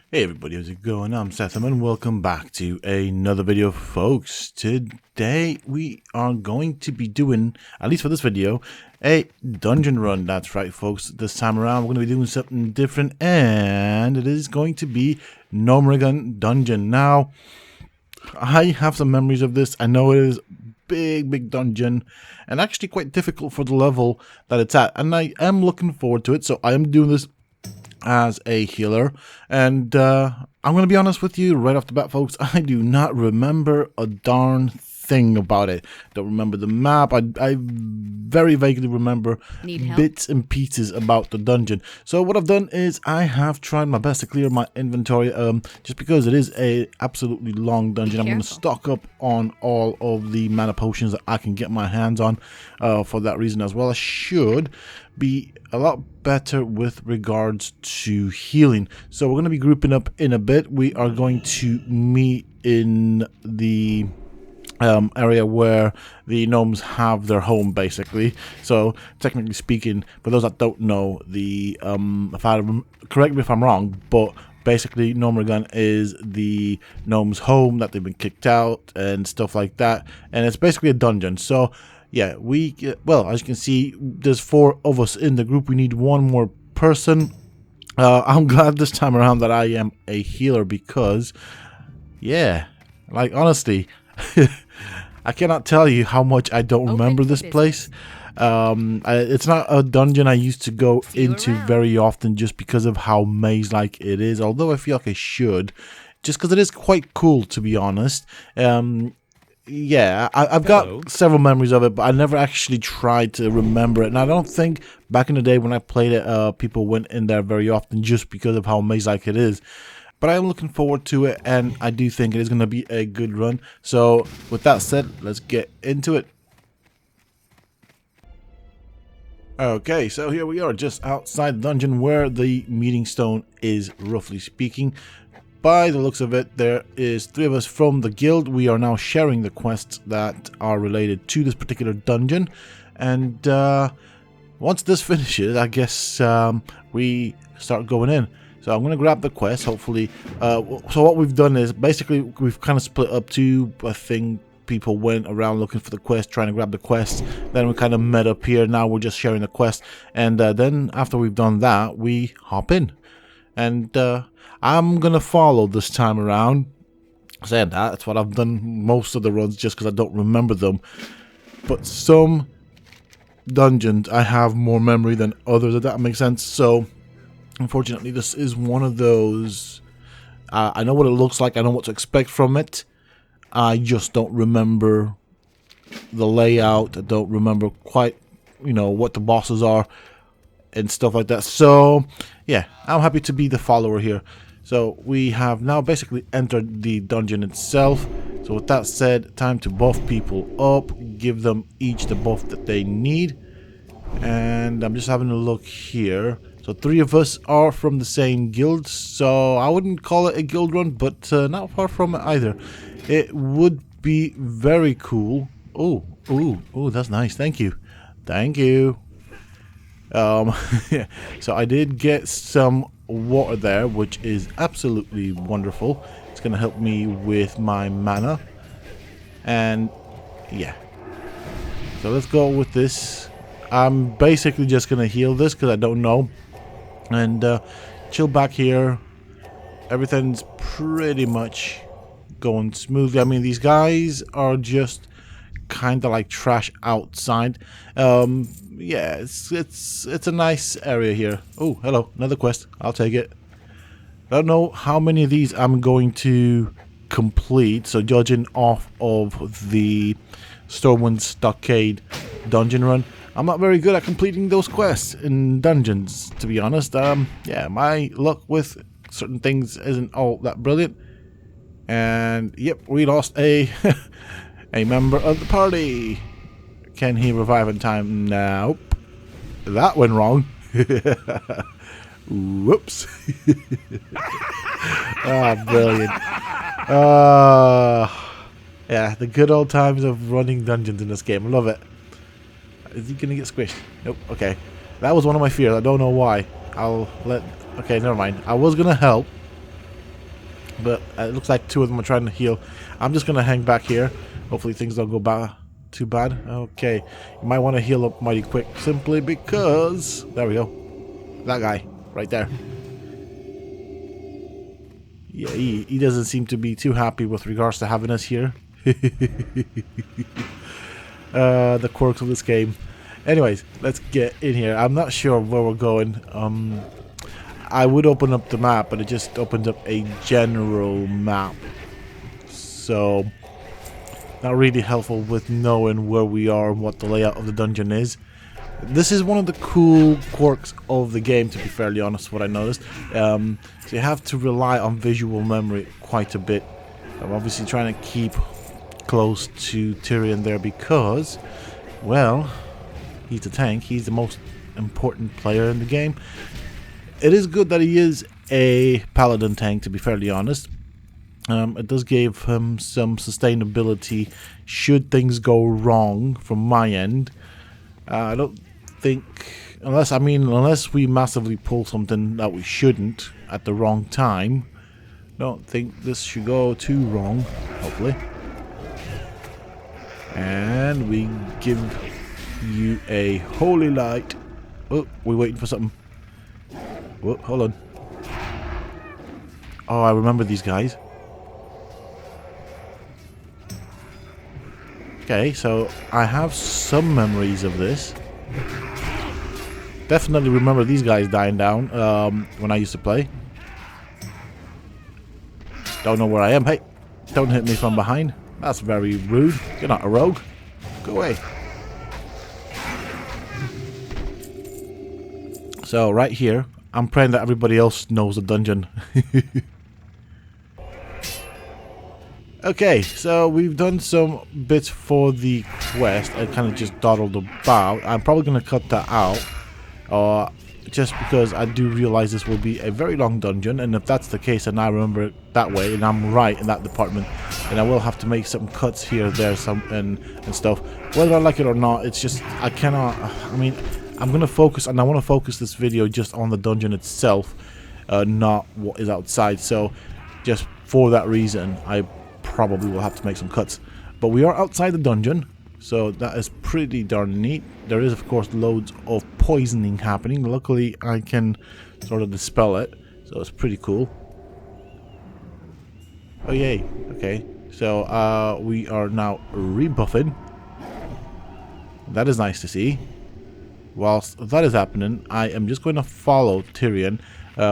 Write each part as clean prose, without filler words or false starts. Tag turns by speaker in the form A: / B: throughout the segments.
A: Hey everybody, how's it going? I'm Sethum and welcome back to another video, folks. Today we are going to be doing, at least for this video, a dungeon run. That's right, folks. This time around we're going to be doing something different, and it is going to be Gnomeregan Dungeon. Now, I have some memories of this. I know it is big dungeon and actually quite difficult for the level that it's at, and I am looking forward to it. So I am doing this as a healer, and I'm going to be honest with you right off the bat, folks. I do not remember a darn thing about it. Don't remember the map. I very vaguely remember bits and pieces about the dungeon. So what I've done is I have tried my best to clear my inventory, just because it is a absolutely long dungeon. I'm going to stock up on all of the mana potions that I can get my hands on, for that reason as well. I should be a lot better with regards to healing. So we're going to be grouping up in a bit. We are going to meet in the area where the gnomes have their home, basically. So technically speaking, for those that don't know, the correct me if I'm wrong, but basically Gnomeregan is the gnomes' home that they've been kicked out and stuff like that, and it's basically a dungeon. So yeah, well, as you can see, there's 4 of us in the group. We need one more person. I'm glad this time around that I am a healer, because yeah, like honestly, I cannot tell you how much I don't remember this place. It's not a dungeon I used to go into very often, just because of how maze-like it is, although I feel like I should, just because it is quite cool, to be honest. Yeah, I've got several memories of it, but I never actually tried to remember it. And I don't think back in the day when I played it, people went in there very often, just because of how maze-like it is. But I am looking forward to it, and I do think it is going to be a good run. So with that said, let's get into it. Okay, so here we are, just outside the dungeon where the meeting stone is, roughly speaking. By the looks of it, there is 3 of us from the guild. We are now sharing the quests that are related to this particular dungeon. And once this finishes, I guess we start going in. So I'm going to grab the quest, hopefully. So what we've done is, basically, we've kind of split up to, I think, people went around looking for the quest, trying to grab the quest. Then we kind of met up here. Now we're just sharing the quest. And then after we've done that, we hop in. And I'm going to follow this time around. Saying that, that's what I've done most of the runs, just because I don't remember them. But some dungeons, I have more memory than others, if that makes sense. So unfortunately, this is one of those. I know what it looks like. I know what to expect from it. I just don't remember the layout. I don't remember quite, what the bosses are and stuff like that. So yeah, I'm happy to be the follower here. So we have now basically entered the dungeon itself. So with that said, time to buff people up, give them each the buff that they need. And I'm just having a look here. So 3 of us are from the same guild, so I wouldn't call it a guild run, but not far from it either. It would be very cool. Oh, that's nice. Thank you. Yeah. So I did get some water there, which is absolutely wonderful. It's going to help me with my mana. And yeah. So let's go with this. I'm basically just going to heal this because I don't know. And chill back here. Everything's pretty much going smoothly. I mean, these guys are just kind of like trash outside. Yeah, it's a nice area here. Oh, hello, another quest. I'll take it. I don't know how many of these I'm going to complete. So judging off of the Stormwind Stockade dungeon run, I'm not very good at completing those quests in dungeons, to be honest. Yeah, my luck with certain things isn't all that brilliant. And yep, we lost a a member of the party. Can he revive in time? Nope. That went wrong. Whoops. Ah, brilliant. Yeah, the good old times of running dungeons in this game. I love it. Is he gonna get squished? Nope. Okay. That was one of my fears. I don't know why. Okay, never mind. I was gonna help, But it looks like 2 of them are trying to heal. I'm just going to hang back here. Hopefully things don't go too bad. Okay. You might want to heal up mighty quick. Simply because... There we go. That guy. Right there. Yeah, he doesn't seem to be too happy with regards to having us here. The quirks of this game. Anyways, let's get in here. I'm not sure where we're going. I would open up the map, but it just opened up a general map. So, not really helpful with knowing where we are and what the layout of the dungeon is. This is one of the cool quirks of the game, to be fairly honest, what I noticed. So you have to rely on visual memory quite a bit. I'm obviously trying to keep close to Tyrion there because, well, he's the tank. He's the most important player in the game. It is good that he is a paladin tank, to be fairly honest. It does give him some sustainability should things go wrong from my end. I don't think, unless we massively pull something that we shouldn't at the wrong time, I don't think this should go too wrong, hopefully. And we give you a holy light. Oh, we're waiting for something. Whoa, hold on. Oh, I remember these guys. Okay, so I have some memories of this. Definitely remember these guys dying down when I used to play. Don't know where I am. Hey, don't hit me from behind. That's very rude. You're not a rogue. Go away. So, right here, I'm praying that everybody else knows the dungeon. Okay, so we've done some bits for the quest. I kind of just dawdled about. I'm probably going to cut that out. Just because I do realize this will be a very long dungeon. And if that's the case and I remember it that way, and I'm right in that department, then I will have to make some cuts here, there, and stuff. Whether I like it or not, it's just, I cannot, I'm going to focus, and I want to focus this video just on the dungeon itself, not what is outside. So, just for that reason, I probably will have to make some cuts. But we are outside the dungeon, so that is pretty darn neat. There is, of course, loads of poisoning happening. Luckily, I can sort of dispel it, so it's pretty cool. Oh, yay. Okay, so we are now rebuffing. That is nice to see. Whilst that is happening, I am just going to follow Tyrion.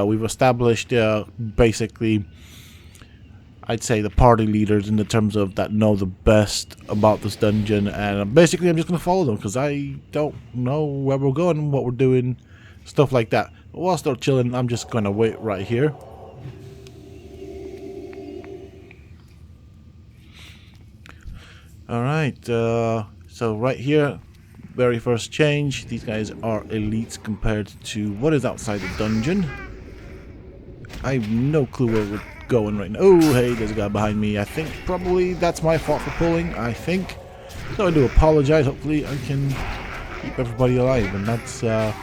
A: We've established basically, I'd say, the party leaders in the terms of that know the best about this dungeon, and basically I'm just going to follow them because I don't know where we're going, what we're doing, stuff like that. But whilst they're chilling, I'm just going to wait right here. Alright, so right here, very first change, these guys are elites compared to what is outside the dungeon. I have no clue where we're going right now. Oh, hey, there's a guy behind me. I think probably that's my fault for pulling, I think. So I do apologize. Hopefully I can keep everybody alive, and that's the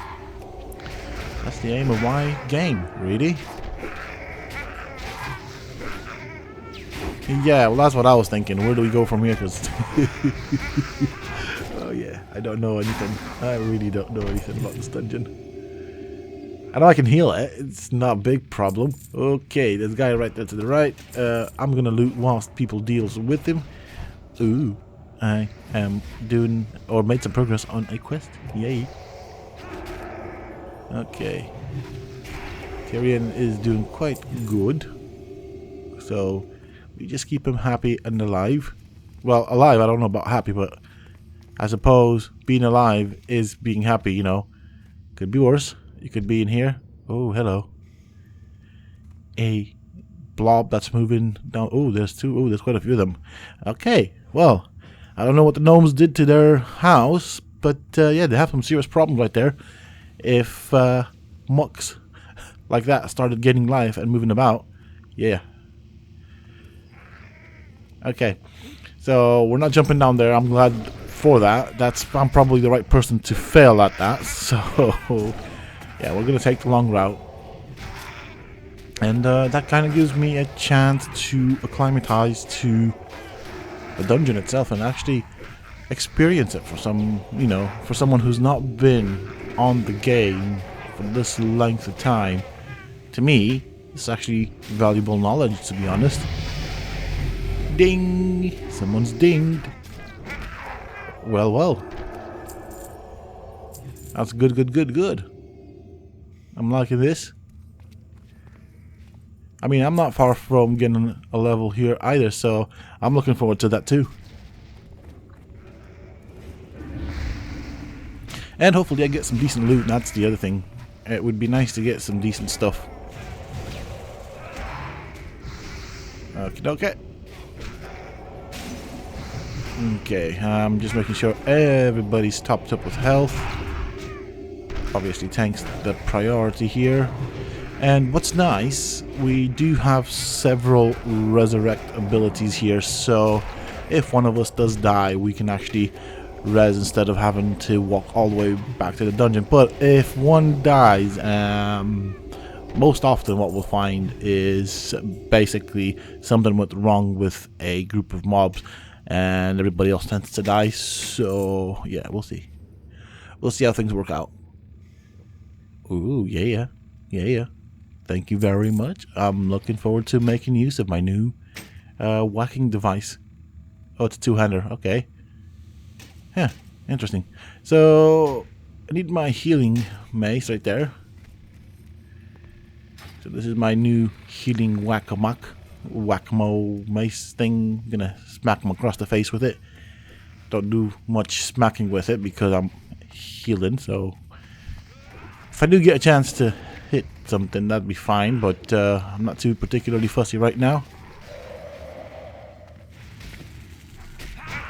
A: aim of my game, really. Yeah, well, that's what I was thinking. Where do we go from here? Because oh yeah, I don't know anything. I really don't know anything about this dungeon. I know I can heal it. It's not a big problem. Okay, there's a guy right there to the right. I'm gonna loot whilst people deals with him. Ooh, I am doing or made some progress on a quest. Yay. Okay. Tyrion is doing quite good. So we just keep him happy and alive. Well, alive, I don't know about happy, but I suppose being alive is being happy, you know. Could be worse. You could be in here. Oh, hello. A blob that's moving down. Oh, there's two. Oh, there's quite a few of them. Okay, well, I don't know what the gnomes did to their house, but yeah, they have some serious problems right there. If mucks like that started getting life and moving about, yeah. Okay, so we're not jumping down there. I'm glad for that. I'm probably the right person to fail at that. So yeah, we're gonna take the long route. And that kind of gives me a chance to acclimatize to the dungeon itself and actually experience it for some, you know, for someone who's not been on the game for this length of time. To me, it's actually valuable knowledge, to be honest. Ding! Someone's dinged. Well, well. That's good, good, good, good. I'm liking this. I mean, I'm not far from getting a level here either, so I'm looking forward to that too. And hopefully I get some decent loot, and that's the other thing. It would be nice to get some decent stuff. Okay, okay. Okay, I'm just making sure everybody's topped up with health. Obviously, tank's the priority here. And what's nice, we do have several resurrect abilities here, so if one of us does die, we can actually res instead of having to walk all the way back to the dungeon. But if one dies, most often what we'll find is basically something went wrong with a group of mobs and everybody else tends to die. So yeah, we'll see. We'll see how things work out. Ooh, yeah. Thank you very much. I'm looking forward to making use of my new whacking device. Oh, it's a two-hander. Okay. Yeah, interesting. So I need my healing mace right there. So this is my new healing whack-a-mo mace thing. I'm gonna smack him across the face with it. Don't do much smacking with it because I'm healing, so if I do get a chance to hit something, that'd be fine, but I'm not too particularly fussy right now.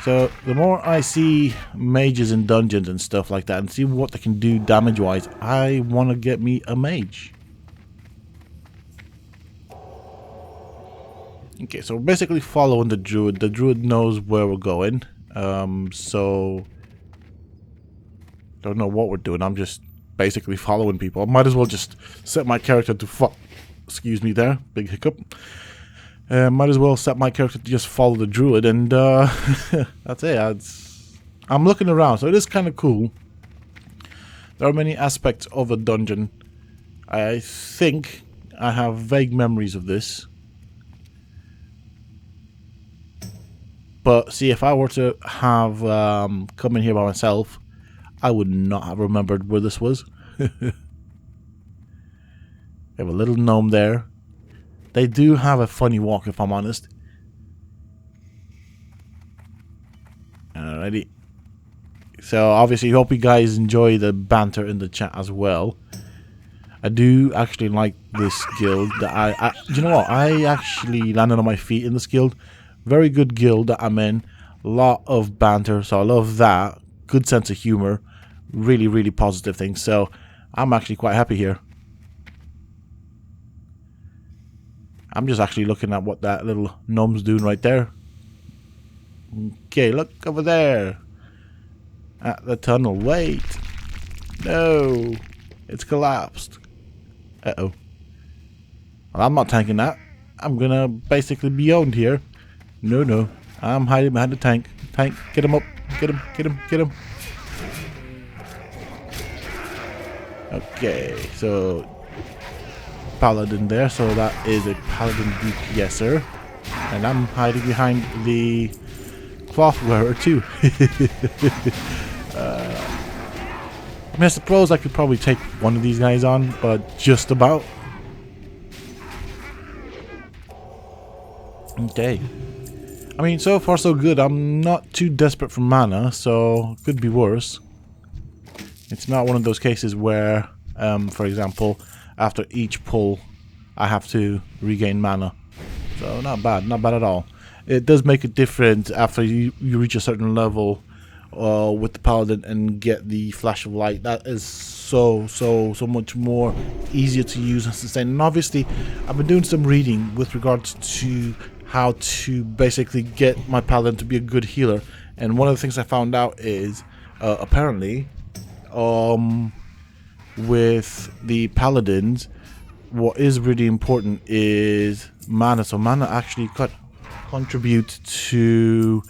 A: So the more I see mages in dungeons and stuff like that and see what they can do damage wise, I want to get me a mage. Okay, so we're basically following the druid. The druid knows where we're going, so don't know what we're doing. I'm just basically following people. I might as well just set my character to excuse me there, big hiccup. Might as well set my character to just follow the druid, and that's it. I'm looking around, so it is kind of cool. There are many aspects of a dungeon. I think I have vague memories of this. But see, if I were to have come in here by myself, I would not have remembered where this was. We have a little gnome there. They do have a funny walk, if I'm honest. Alrighty. So obviously, hope you guys enjoy the banter in the chat as well. I do actually like this guild. That you know what? I actually landed on my feet in this guild. Very good guild that I'm in. A lot of banter, so I love that. Good sense of humor. Really, really positive things. So I'm actually quite happy here. I'm just actually looking at what that little gnome's doing right there. Okay, look over there. At the tunnel. Wait. No. It's collapsed. Uh-oh. Well, I'm not tanking that. I'm gonna basically be owned here. No. I'm hiding behind the tank. Tank, get him up. Get him. Okay, so Paladin there, so that is a Paladin DPSer. And I'm hiding behind the cloth wearer too. I mean, I suppose I could probably take one of these guys on, but just about. Okay. I mean, so far so good. I'm not too desperate for mana, so it could be worse. It's not one of those cases where, for example, after each pull, I have to regain mana. So not bad at all. It does make a difference after you reach a certain level with the Paladin and get the flash of light. That is so much more easier to use and sustain. And obviously, I've been doing some reading with regards to how to basically get my Paladin to be a good healer. And one of the things I found out is apparently with the Paladins, what is really important is mana. So mana actually contributes to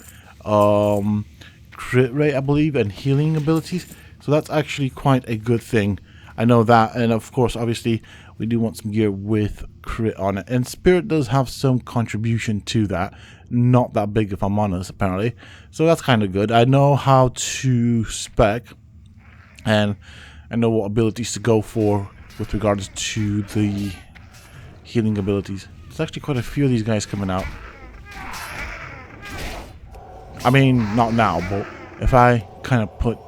A: crit rate, I believe, and healing abilities. So that's actually quite a good thing. I know that, and of course, obviously, we do want some gear with crit on it. And spirit does have some contribution to that. Not that big, if I'm honest, apparently. So that's kind of good. I know how to spec, and I know what abilities to go for with regards to the healing abilities. There's actually quite a few of these guys coming out. I mean, not now, but if I kind of put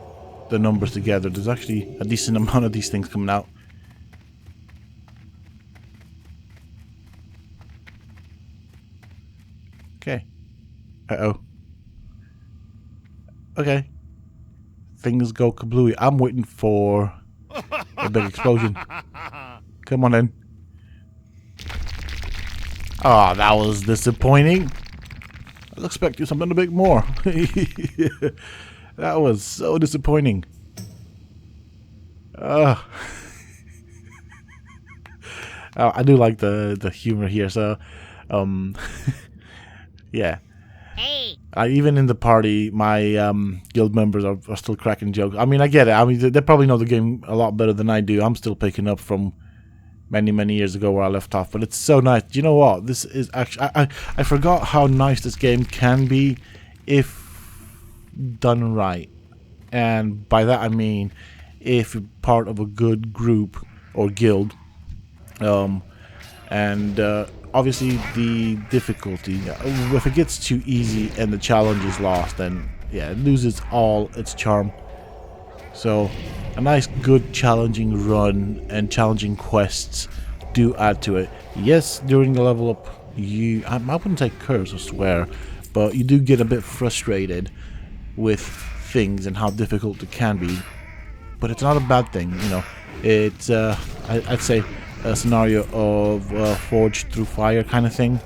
A: the numbers together, there's actually a decent amount of these things coming out. Okay. Uh-oh. Okay. Things go kablooey. I'm waiting for a big explosion. Come on in. Oh, that was disappointing. I was expecting something a bit more. That was so disappointing. I do like the humor here, so yeah.
B: Hey.
A: Even in the party, my guild members are still cracking jokes. I mean, I get it. I mean, they probably know the game a lot better than I do. I'm still picking up from many years ago where I left off, but it's so nice. Do you know what? This is actually... I forgot how nice this game can be if done right. And by that I mean if you're part of a good group or guild. Obviously the difficulty, if it gets too easy and the challenge is lost, then yeah, it loses all its charm. So a nice good challenging run and challenging quests do add to it. Yes, during the level up I wouldn't say curse or swear, but you do get a bit frustrated with things and how difficult it can be, but it's not a bad thing, you know. It's I'd say a scenario of forged through fire kind of thing.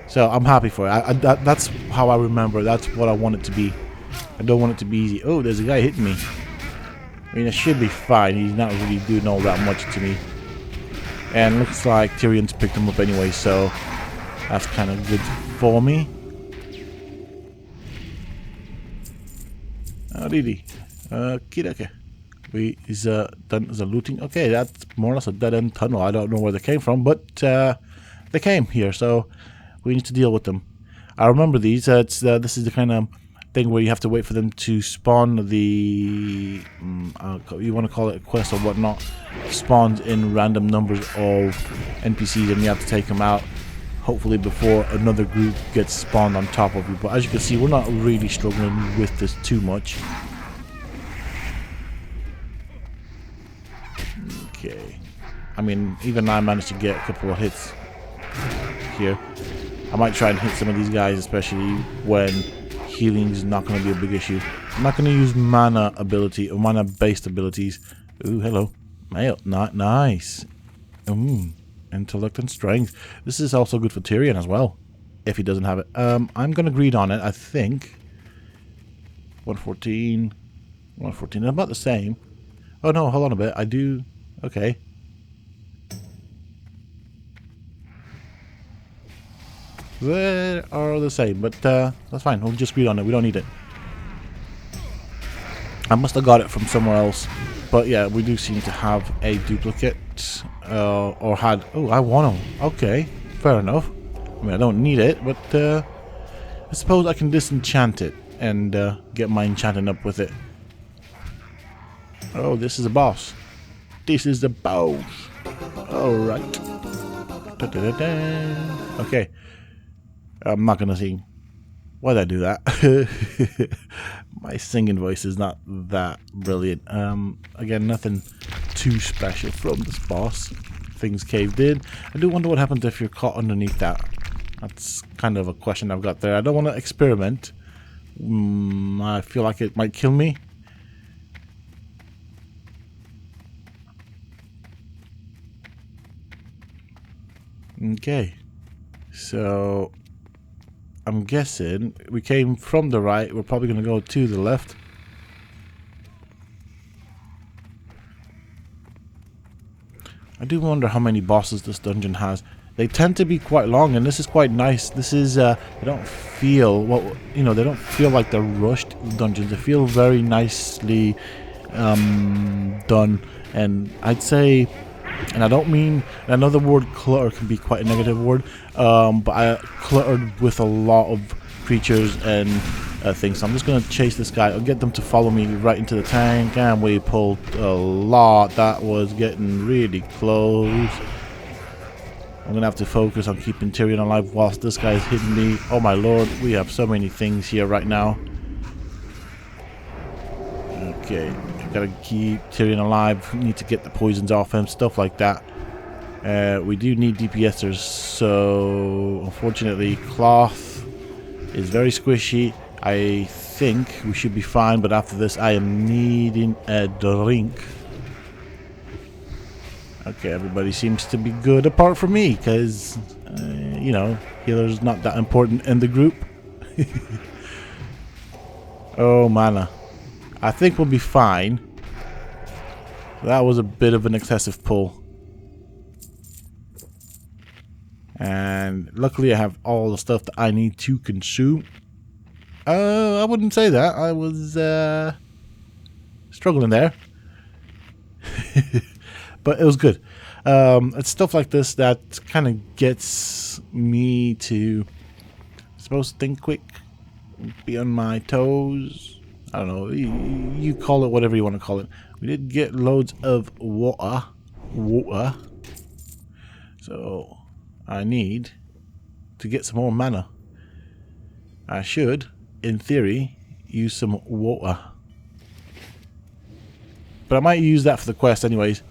A: So I'm happy for it. That's how I remember. That's what I want it to be. I don't want it to be easy. Oh, there's a guy hitting me. I mean, it should be fine. He's not really doing all that much to me. And looks like Tyrion's picked him up anyway, so that's kind of good for me. Alrighty. Okay. Is done as a looting. Okay, that's more or less a dead-end tunnel. I don't know where they came from, but they came here, so we need to deal with them. I remember these. This is the kind of thing where you have to wait for them to spawn the... you want to call it a quest or whatnot. Spawns in random numbers of NPCs, and you have to take them out, hopefully before another group gets spawned on top of you. But as you can see, we're not really struggling with this too much. Okay. I mean, even I managed to get a couple of hits here. I might try and hit some of these guys, especially when healing is not going to be a big issue. I'm not going to use mana ability or mana based abilities. Ooh, hello. Mail. Not nice. Intellect and strength. This is also good for Tyrion as well, if he doesn't have it. I'm going to greed on it, I think. 114. 114. About the same. Oh no, hold on a bit. I do... Okay. They are the same, but that's fine. We'll just greed on it. We don't need it. I must have got it from somewhere else. But yeah, we do seem to have a duplicate. Or had... Oh, I want them. Okay. Fair enough. I mean, I don't need it, but I suppose I can disenchant it and get my enchanting up with it. Oh, this is a boss. This is the boss. Alright. Okay. I'm not gonna sing. Why'd I do that? My singing voice is not that brilliant. Again, nothing too special from this boss. Things caved in. I do wonder what happens if you're caught underneath that. That's kind of a question I've got there. I don't want to experiment. I feel like it might kill me. Okay, so I'm guessing we came from the right. We're probably going to go to the left. I do wonder how many bosses this dungeon has. They tend to be quite long, and this is quite nice. This is they don't feel they don't feel like they're rushed dungeons. They feel very nicely done, and I'd say, and I don't mean, another word, clutter can be quite a negative word, but I cluttered with a lot of creatures and things. So I'm just gonna chase this guy. I'll get them to follow me right into the tank, and we pulled a lot. That was getting really close. I'm gonna have to focus on keeping Tyrion alive whilst this guy is hitting me. Oh my lord, we have so many things here right now. Okay, gotta keep Tyrion alive. Need to get the poisons off him, stuff like that. We do need DPSers, so unfortunately cloth is very squishy. I think we should be fine, but after this I am needing a drink. Okay, everybody seems to be good apart from me, because, healer's not that important in the group. Oh, mana. I think we'll be fine. That was a bit of an excessive pull. And luckily I have all the stuff that I need to consume. I wouldn't say that. I was struggling there. But it was good. It's stuff like this that kind of gets me to, I suppose, think quick, be on my toes. I don't know. You call it whatever you want to call it. We did get loads of water. So I need to get some more mana. I should, in theory, use some water. But I might use that for the quest anyways.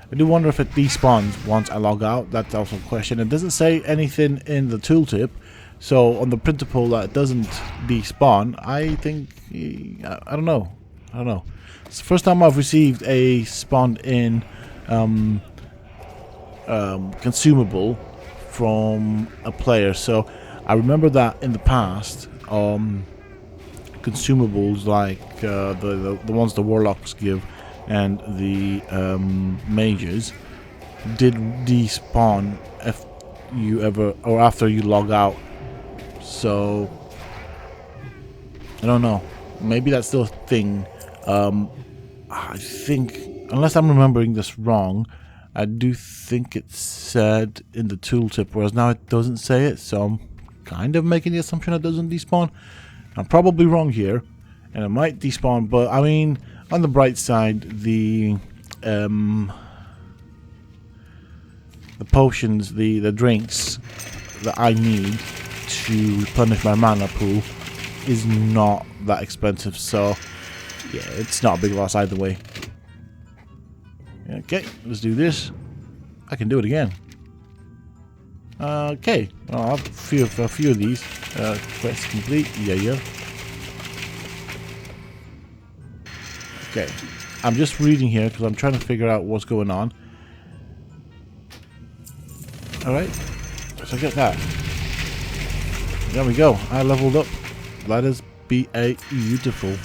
A: I do wonder if it despawns once I log out. That's also a question. It doesn't say anything in the tooltip, so on the principle that it doesn't despawn, I think, I don't know. It's the first time I've received a spawned in consumable from a player. So I remember that in the past, consumables like the ones the warlocks give and the mages did despawn if you ever, or after you log out. So I don't know, maybe that's still a thing. I think, unless I'm remembering this wrong, I do think it said in the tooltip, whereas now it doesn't say it, so I'm kind of making the assumption it doesn't despawn. I'm probably wrong here, and it might despawn, but I mean, on the bright side, the potions, the drinks that I need to replenish my mana pool is not that expensive, so yeah, it's not a big loss either way. Okay, let's do this. I can do it again. Okay, well, I'll have a few of these. Quest complete. Yeah. Okay, I'm just reading here because I'm trying to figure out what's going on. Alright, so get that. There we go, I leveled up. That is beautiful.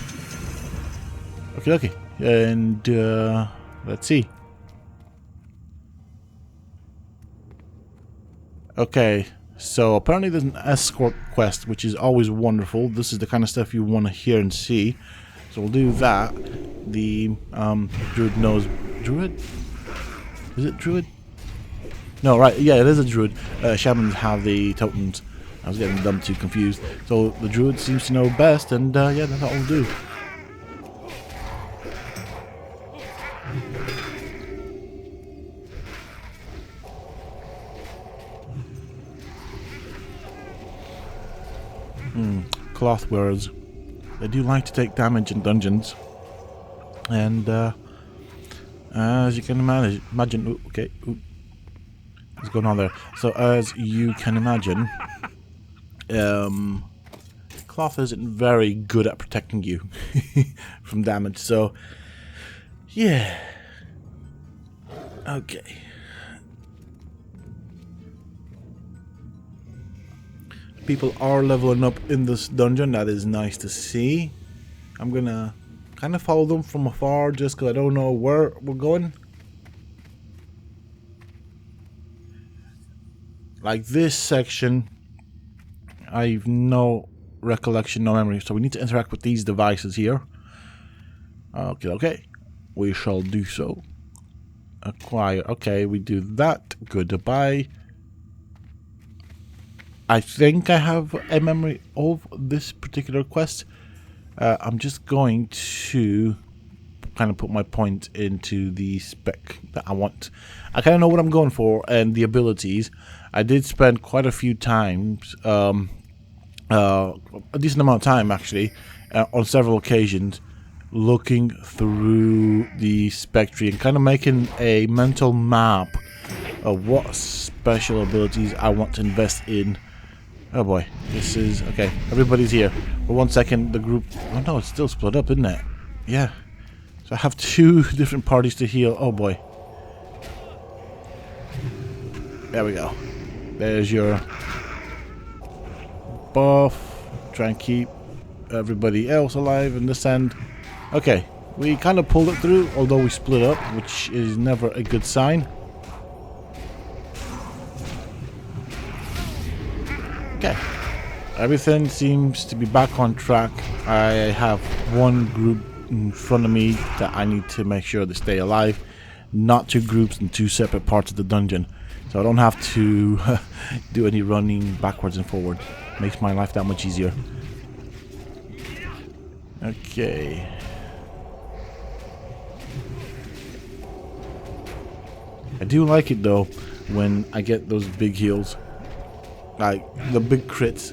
A: Okay, and let's see. Okay, so apparently there's an escort quest, which is always wonderful. This is the kind of stuff you want to hear and see. So we'll do that. The druid knows. Druid? Is it druid? No, right. Yeah, it is a druid. Shamans have the totems. I was getting them too confused. So the druid seems to know best, and yeah, that's what we'll do. Cloth wearers. They do like to take damage in dungeons, and as you can imagine, ooh, okay, ooh, what's going on there? So as you can imagine, cloth isn't very good at protecting you from damage. So yeah, okay. People are leveling up in this dungeon. That is nice to see. I'm gonna kind of follow them from afar just because I don't know where we're going. Like this section, I've no recollection, no memory. So we need to interact with these devices here. Okay, okay. We shall do so. Acquire. Okay, we do that. Goodbye. I think I have a memory of this particular quest. I'm just going to kind of put my point into the spec that I want. I kind of know what I'm going for and the abilities. I did spend quite a few times, a decent amount of time actually, on several occasions, looking through the spec tree and kind of making a mental map of what special abilities I want to invest in. Oh boy, this is okay. Everybody's here. For 1 second, the group. Oh no, it's still split up, isn't it? Yeah. So I have 2 different parties to heal. Oh boy. There we go. There's your buff. Try and keep everybody else alive in this end. Okay, we kind of pulled it through, although we split up, which is never a good sign. Okay, everything seems to be back on track. I have one group in front of me that I need to make sure they stay alive, not 2 groups in 2 separate parts of the dungeon, so I don't have to do any running backwards and forward. Makes my life that much easier. Okay. I do like it though when I get those big heals, like the big crits.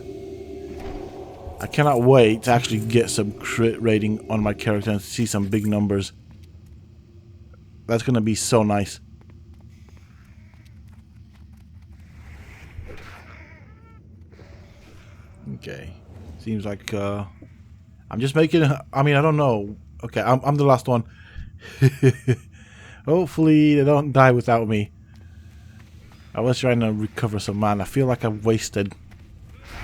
A: I cannot wait to actually get some crit rating on my character and see some big numbers. That's gonna be so nice. Okay, seems like I'm just making. I mean, I don't know. Okay, I'm the last one. Hopefully they don't die without me. I was trying to recover some mana. I feel like I've wasted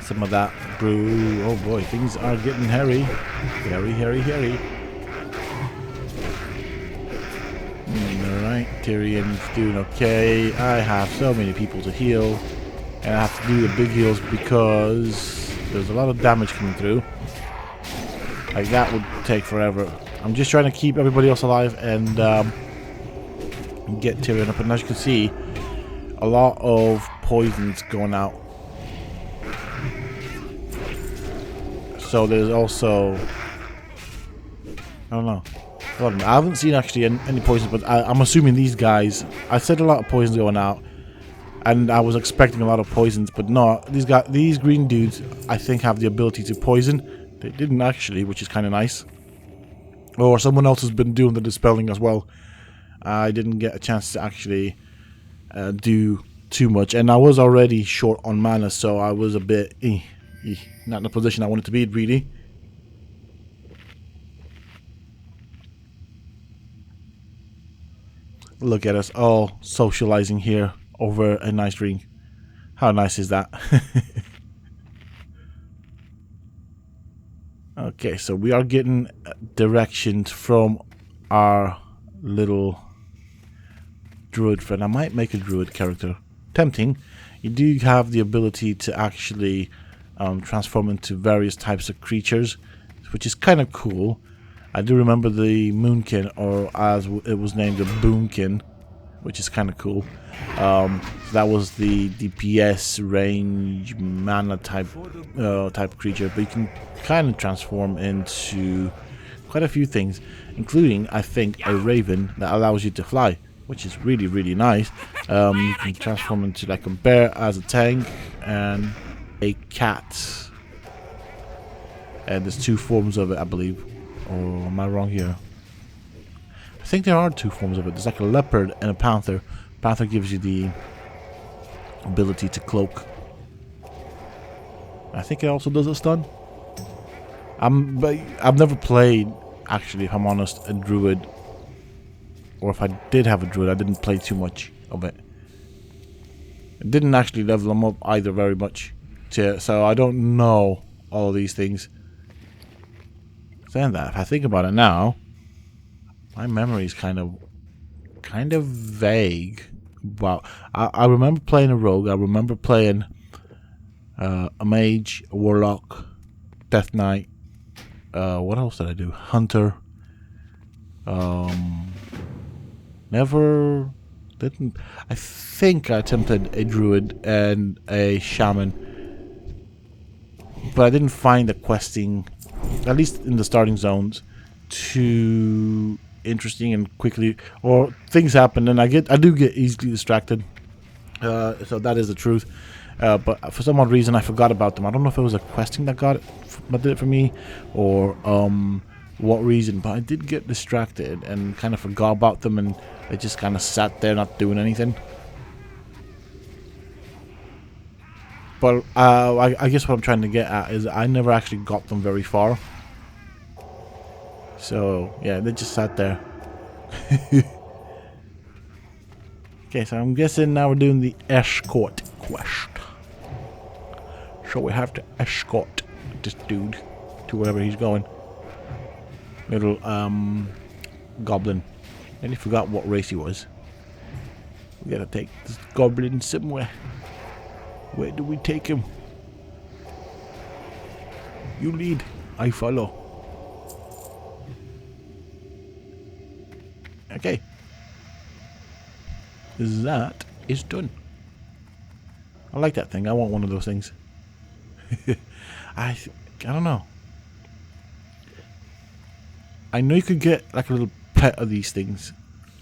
A: some of that brew. Oh boy, things are getting hairy. Hairy, hairy, hairy. Alright, Tyrion's doing okay. I have so many people to heal. And I have to do the big heals because there's a lot of damage coming through. Like that would take forever. I'm just trying to keep everybody else alive and get Tyrion up. And as you can see, a lot of poisons going out. So there's also, I don't know. I haven't seen actually any poisons, but I'm assuming these guys. I said a lot of poisons going out, and I was expecting a lot of poisons, but no. These green dudes, I think, have the ability to poison. They didn't actually, which is kind of nice. Or someone else has been doing the dispelling as well. I didn't get a chance to actually do too much, and I was already short on mana, so I was a bit not in the position I wanted to be, really. Look at us all socializing here over a nice drink. How nice is that? Okay, so we are getting directions from our little druid friend. I might make a druid character. Tempting. You do have the ability to actually transform into various types of creatures, which is kind of cool. I do remember the Moonkin, or as it was named, the Boomkin, which is kind of cool. That was the DPS range mana type creature, but you can kind of transform into quite a few things, including, I think, a raven that allows you to fly, which is really, really nice. You can transform into like a bear as a tank and a cat. And there's 2 forms of it, I believe. Or am I wrong here? I think there are 2 forms of it. There's like a leopard and a panther. Panther gives you the ability to cloak. I think it also does a stun. But I've never played, actually, if I'm honest, a druid. Or if I did have a druid, I didn't play too much of it. I didn't actually level them up either very much. So I don't know all of these things. Saying that, if I think about it now, my memory is kind of vague, wow. I remember playing a rogue. I remember playing a mage, a warlock, death knight. What else did I do? Hunter. Never didn't. I think I attempted a druid and a shaman, but I didn't find the questing, at least in the starting zones, too interesting and quickly. Or things happen, and I do get easily distracted. So that is the truth. But for some odd reason, I forgot about them. I don't know if it was a questing that did it for me, or what reason. But I did get distracted and kind of forgot about them, and I just kind of sat there not doing anything. But I guess what I'm trying to get at is I never actually got them very far. So yeah, they just sat there. Okay, so I'm guessing now we're doing the escort quest. So we have to escort this dude to wherever he's going. Little goblin. And he forgot what race he was. We gotta take this goblin somewhere. Where do we take him? You lead, I follow. Okay. That is done. I like that thing. I want one of those things. I don't know. I know you could get like a little pet of these things.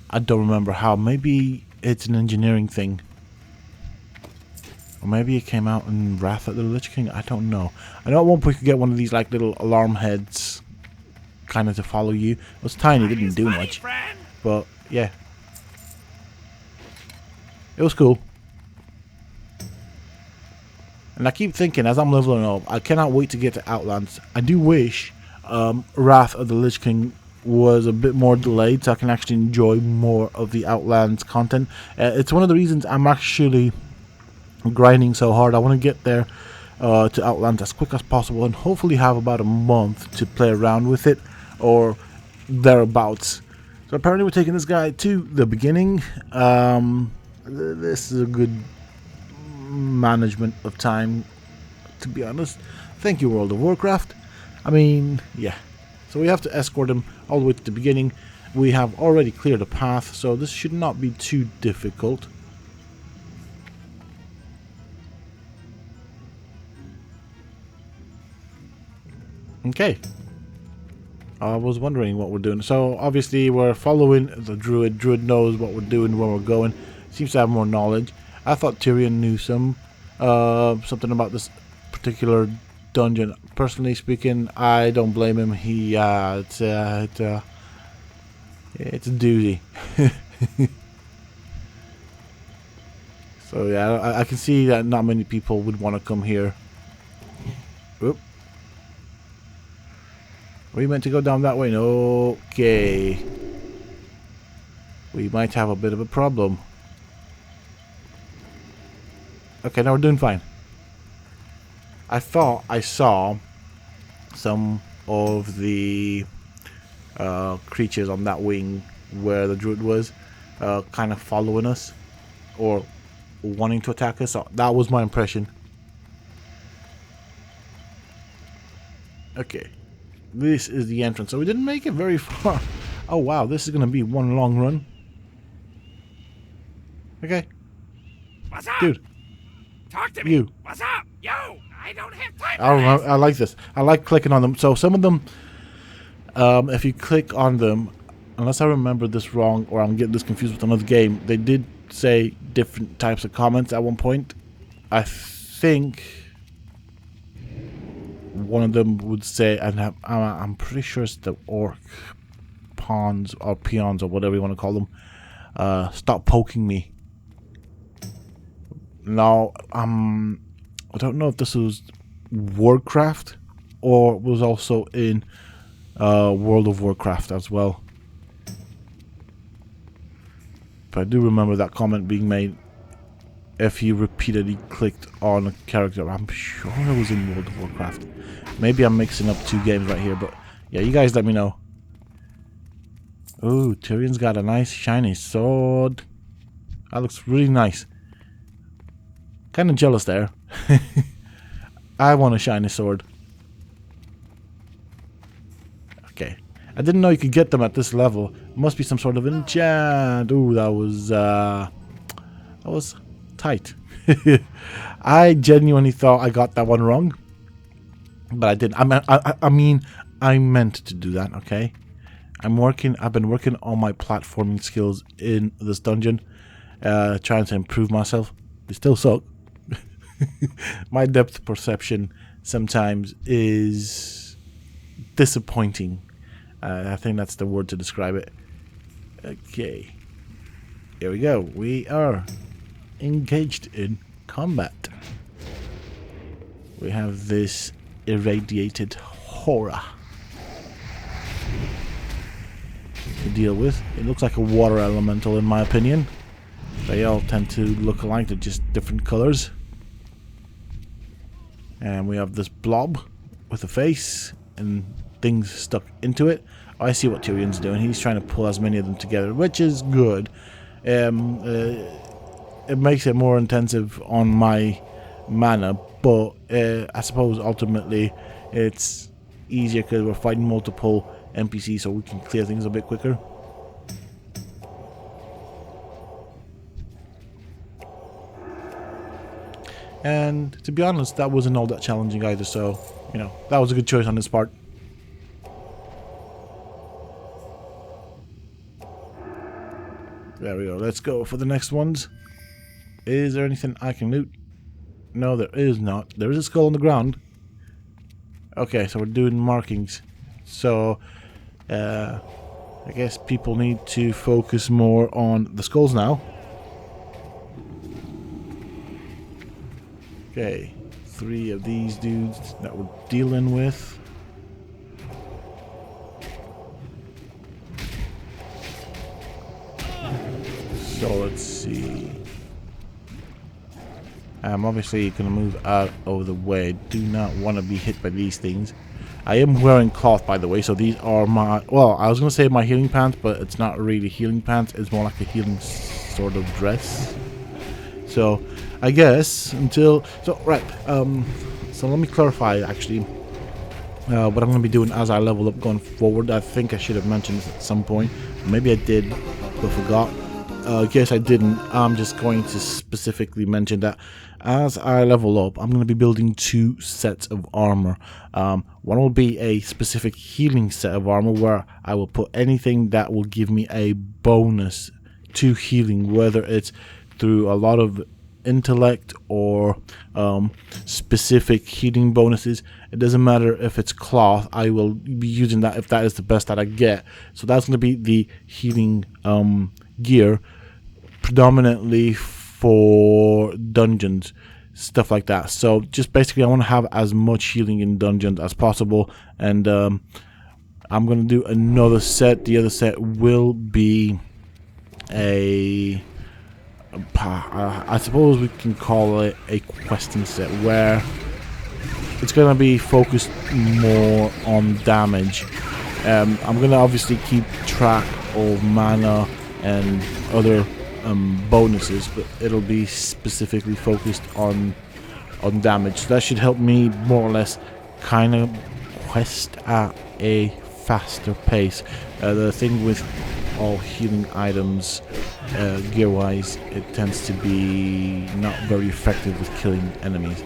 A: I don't remember how. Maybe it's an engineering thing. Or maybe it came out in Wrath of the Lich King. I don't know. I know at one point you could get one of these like little alarm heads kind of to follow you. It was tiny, didn't do much. But yeah. It was cool. And I keep thinking as I'm leveling up, I cannot wait to get to Outlands. I do wish Wrath of the Lich King was a bit more delayed so I can actually enjoy more of the Outlands content. It's one of the reasons I'm actually grinding so hard. I want to get there to Outlands as quick as possible and hopefully have about a month to play around with it or thereabouts. So apparently we're taking this guy to the beginning. This is a good management of time, to be honest. Thank you, World of Warcraft. I mean, yeah. So we have to escort him all the way to the beginning. We have already cleared a path, so this should not be too difficult. Okay. I was wondering what we're doing. So obviously we're following the druid. Druid knows what we're doing, where we're going. Seems to have more knowledge. I thought Tyrion knew something about this particular dungeon. Personally speaking, I don't blame him. It's a doozy. So yeah, I can see that not many people would want to come here. Oop. Were you meant to go down that way? No. Okay. We might have a bit of a problem. Okay, now we're doing fine. I thought I saw some of the creatures on that wing where the druid was kind of following us or wanting to attack us. So that was my impression. Okay. This is the entrance. So we didn't make it very far. Oh wow, this is going to be one long run. Okay.
B: What's up?
A: Dude.
B: Talk to me.
A: You.
B: What's up? Yo, I don't have time for
A: I like this. I like clicking on them. So some of them, if you click on them, unless I remember this wrong or I'm getting this confused with another game, they did say different types of comments at one point. I think one of them would say, and I'm pretty sure it's the orc pawns or peons or whatever you want to call them. Stop poking me. Now, I don't know if this was Warcraft or was also in World of Warcraft as well. But I do remember that comment being made if he repeatedly clicked on a character. I'm sure it was in World of Warcraft. Maybe I'm mixing up two games right here, but yeah, you guys let me know. Oh, Tyrion's got a nice shiny sword. That looks really nice. Kind of jealous there. I want a shiny sword. Okay. I didn't know you could get them at this level. Must be some sort of enchant. Ooh, that was tight. I genuinely thought I got that one wrong, but I didn't. I mean, I meant to do that. Okay. I've been working on my platforming skills in this dungeon, trying to improve myself. They still suck. My depth perception sometimes is disappointing. I think that's the word to describe it. Okay. Here we go. We are engaged in combat. We have this irradiated horror to deal with. It looks like a water elemental in my opinion. They all tend to look alike, they're just different colors. And we have this blob with a face and things stuck into it. Oh, I see what Tyrion's doing. He's trying to pull as many of them together, which is good. It makes it more intensive on my mana, but I suppose ultimately it's easier because we're fighting multiple NPCs, so we can clear things a bit quicker. And to be honest, that wasn't all that challenging either, so, you know, that was a good choice on his part. There we go, let's go for the next ones. Is there anything I can loot? No, there is not. There is a skull on the ground. Okay, so we're doing markings. So, I guess people need to focus more on the skulls now. Okay, 3 of these dudes that we're dealing with. So let's see. I'm obviously going to move out of the way. Do not want to be hit by these things. I am wearing cloth, by the way, so these are my... Well, I was going to say my healing pants, but it's not really healing pants. It's more like a healing sort of dress. So, I guess until... So, right. So let me clarify, actually, what I'm going to be doing as I level up going forward. I think I should have mentioned this at some point. Maybe I did, but forgot. In case I didn't, I'm just going to specifically mention that as I level up, I'm going to be building 2 sets of armor. One will be a specific healing set of armor where I will put anything that will give me a bonus to healing, whether it's through a lot of intellect or specific healing bonuses. It doesn't matter if it's cloth, I will be using that if that is the best that I get. So that's going to be the healing gear, predominantly for dungeons, stuff like that. So just basically I want to have as much healing in dungeons as possible, and I'm going to do another set. The other set will be a I suppose we can call it a questing set, where it's going to be focused more on damage. I'm going to obviously keep track of mana and other bonuses, but it'll be specifically focused on damage. So that should help me more or less kind of quest at a faster pace. The thing with all healing items, gear wise, it tends to be not very effective with killing enemies.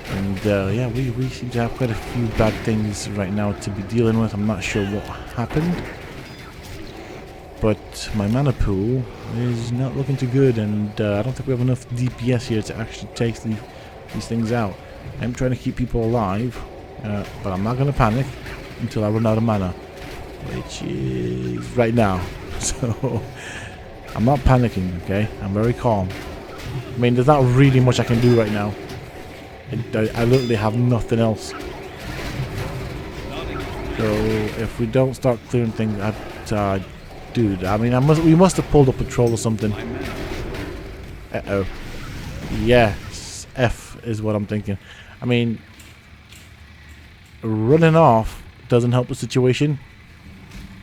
A: And yeah, we seem to have quite a few bad things right now to be dealing with. I'm not sure what happened, but my mana pool is not looking too good, and I don't think we have enough DPS here to actually take these things out. I'm trying to keep people alive, but I'm not going to panic until I run out of mana, which is right now. So I'm not panicking, okay? I'm very calm. I mean, there's not really much I can do right now. I literally have nothing else. So if we don't start clearing things, dude, I mean, we must have pulled a patrol or something. Uh-oh. Yes, F is what I'm thinking. I mean, running off doesn't help the situation.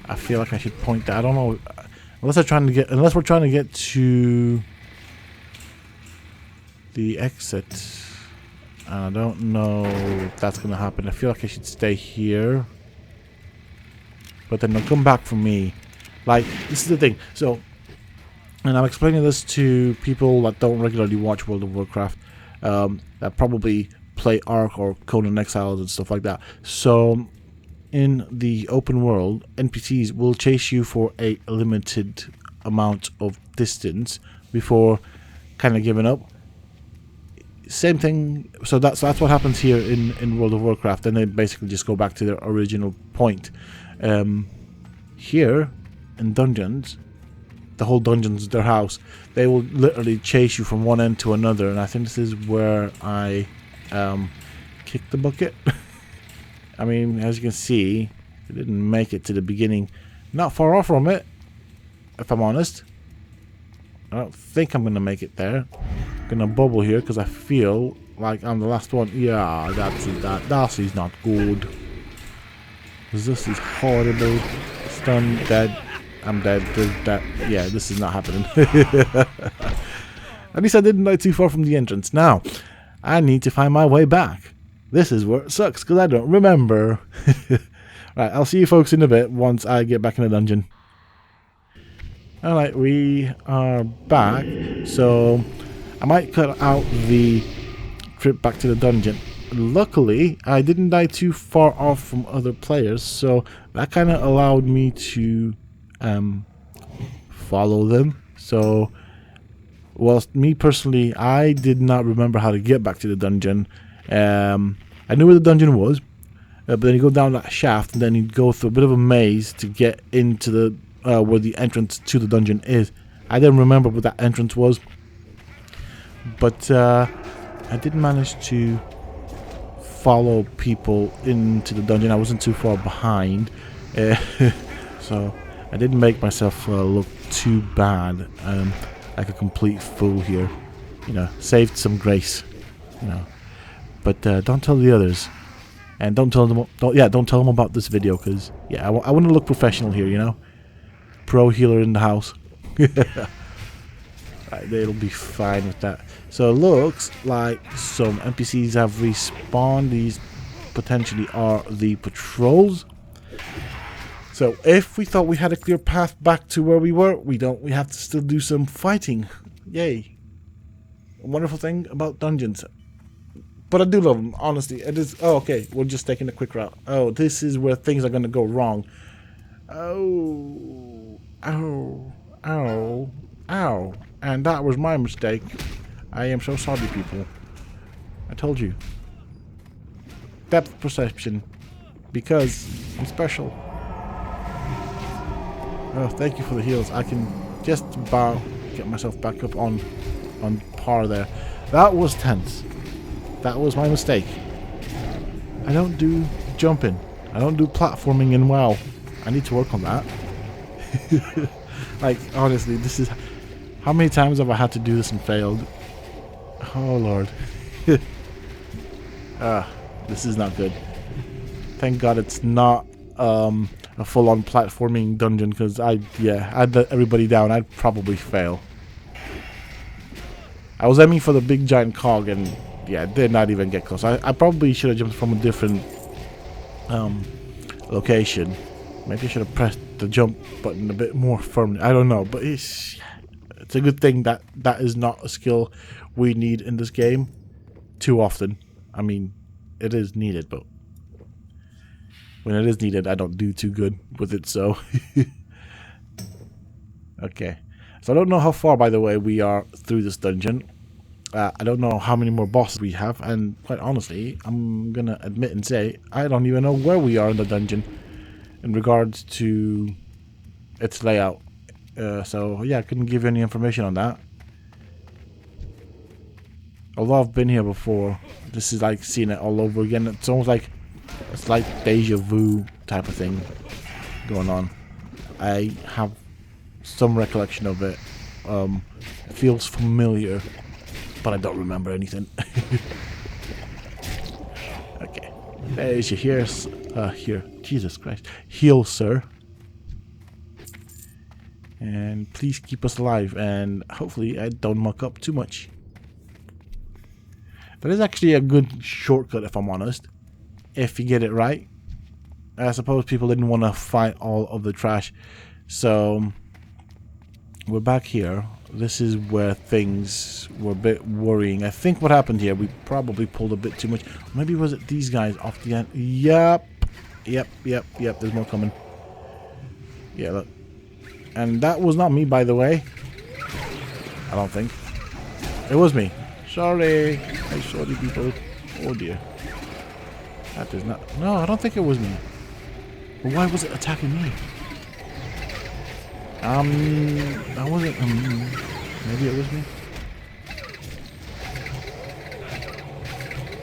A: I feel like I should point that. I don't know, unless we're trying to get to the exit. I don't know if that's gonna happen. I feel like I should stay here. But then they'll come back for me. Like, this is the thing. So, and I'm explaining this to people that don't regularly watch World of Warcraft. That probably play Ark or Conan Exiles and stuff like that. So, in the open world, NPCs will chase you for a limited amount of distance before kind of giving up. Same thing. So that's what happens here in World of Warcraft, and they basically just go back to their original point. Here in dungeons, the whole dungeon's their house. They will literally chase you from one end to another, and I think this is where I kicked the bucket. I mean, as you can see, I didn't make it to the beginning. Not far off from it, if I'm honest. I don't think I'm gonna make it there. I'm gonna bubble here because I feel like I'm the last one. Yeah, that is not good. This is horrible. Stun, dead. I'm dead. Yeah, this is not happening. At least I didn't die too far from the entrance. Now, I need to find my way back. This is where it sucks because I don't remember. Right, I'll see you folks in a bit once I get back in the dungeon. Alright, we are back. So, I might cut out the trip back to the dungeon. Luckily, I didn't die too far off from other players, so that kind of allowed me to follow them. So, whilst me personally, I did not remember how to get back to the dungeon. I knew where the dungeon was, but then you go down that shaft, and then you go through a bit of a maze to get into the where the entrance to the dungeon is. I didn't remember what that entrance was, but I did manage to follow people into the dungeon. I wasn't too far behind, so I didn't make myself look too bad, like a complete fool here. You know, saved some grace, you know. But don't tell the others, and don't tell them. Don't tell them about this video, because I want to look professional here. You know, pro healer in the house. Right, they'll be fine with that. So it looks like some NPCs have respawned. These potentially are the patrols. So if we thought we had a clear path back to where we were, we don't. We have to still do some fighting. Yay! A wonderful thing about dungeons. But I do love them, honestly. It is. Oh, okay. We're just taking a quick route. Oh, this is where things are gonna go wrong. Oh, ow, ow, ow. And that was my mistake. I am so sorry, people. I told you. Depth perception. Because I'm special. Oh, thank you for the heals. I can just about get myself back up on par there. That was tense. That was my mistake. I don't do jumping. I don't do platforming in WoW. I need to work on that. Like, honestly, this is... How many times have I had to do this and failed? Oh, Lord. This is not good. Thank God it's not a full-on platforming dungeon, because I'd let everybody down. I'd probably fail. I was aiming for the big giant cog, and did not even get close. I probably should have jumped from a different location. Maybe I should have pressed the jump button a bit more firmly. I don't know, but it's a good thing that is not a skill we need in this game too often. I mean, it is needed, but when it is needed, I don't do too good with it, so... Okay. So I don't know how far, by the way, we are through this dungeon. I don't know how many more bosses we have, and quite honestly, I'm gonna admit and say, I don't even know where we are in the dungeon in regards to its layout. So yeah, I couldn't give you any information on that. Although I've been here before, this is like seeing it all over again. It's almost like it's like deja vu type of thing going on. I have some recollection of it. It feels familiar, but I don't remember anything. Okay, there's your here. Jesus Christ, heal, sir. And please keep us alive, and hopefully I don't muck up too much. That is actually a good shortcut, if I'm honest. If you get it right. I suppose people didn't want to fight all of the trash. So, we're back here. This is where things were a bit worrying. I think what happened here, we probably pulled a bit too much. Maybe was it these guys off the end? Yep. There's more coming. Yeah, look. And that was not me, by the way. I don't think. It was me. Sorry. I sorry, people. Oh, dear. That is not... No, I don't think it was me. But why was it attacking me? That wasn't... maybe it was me.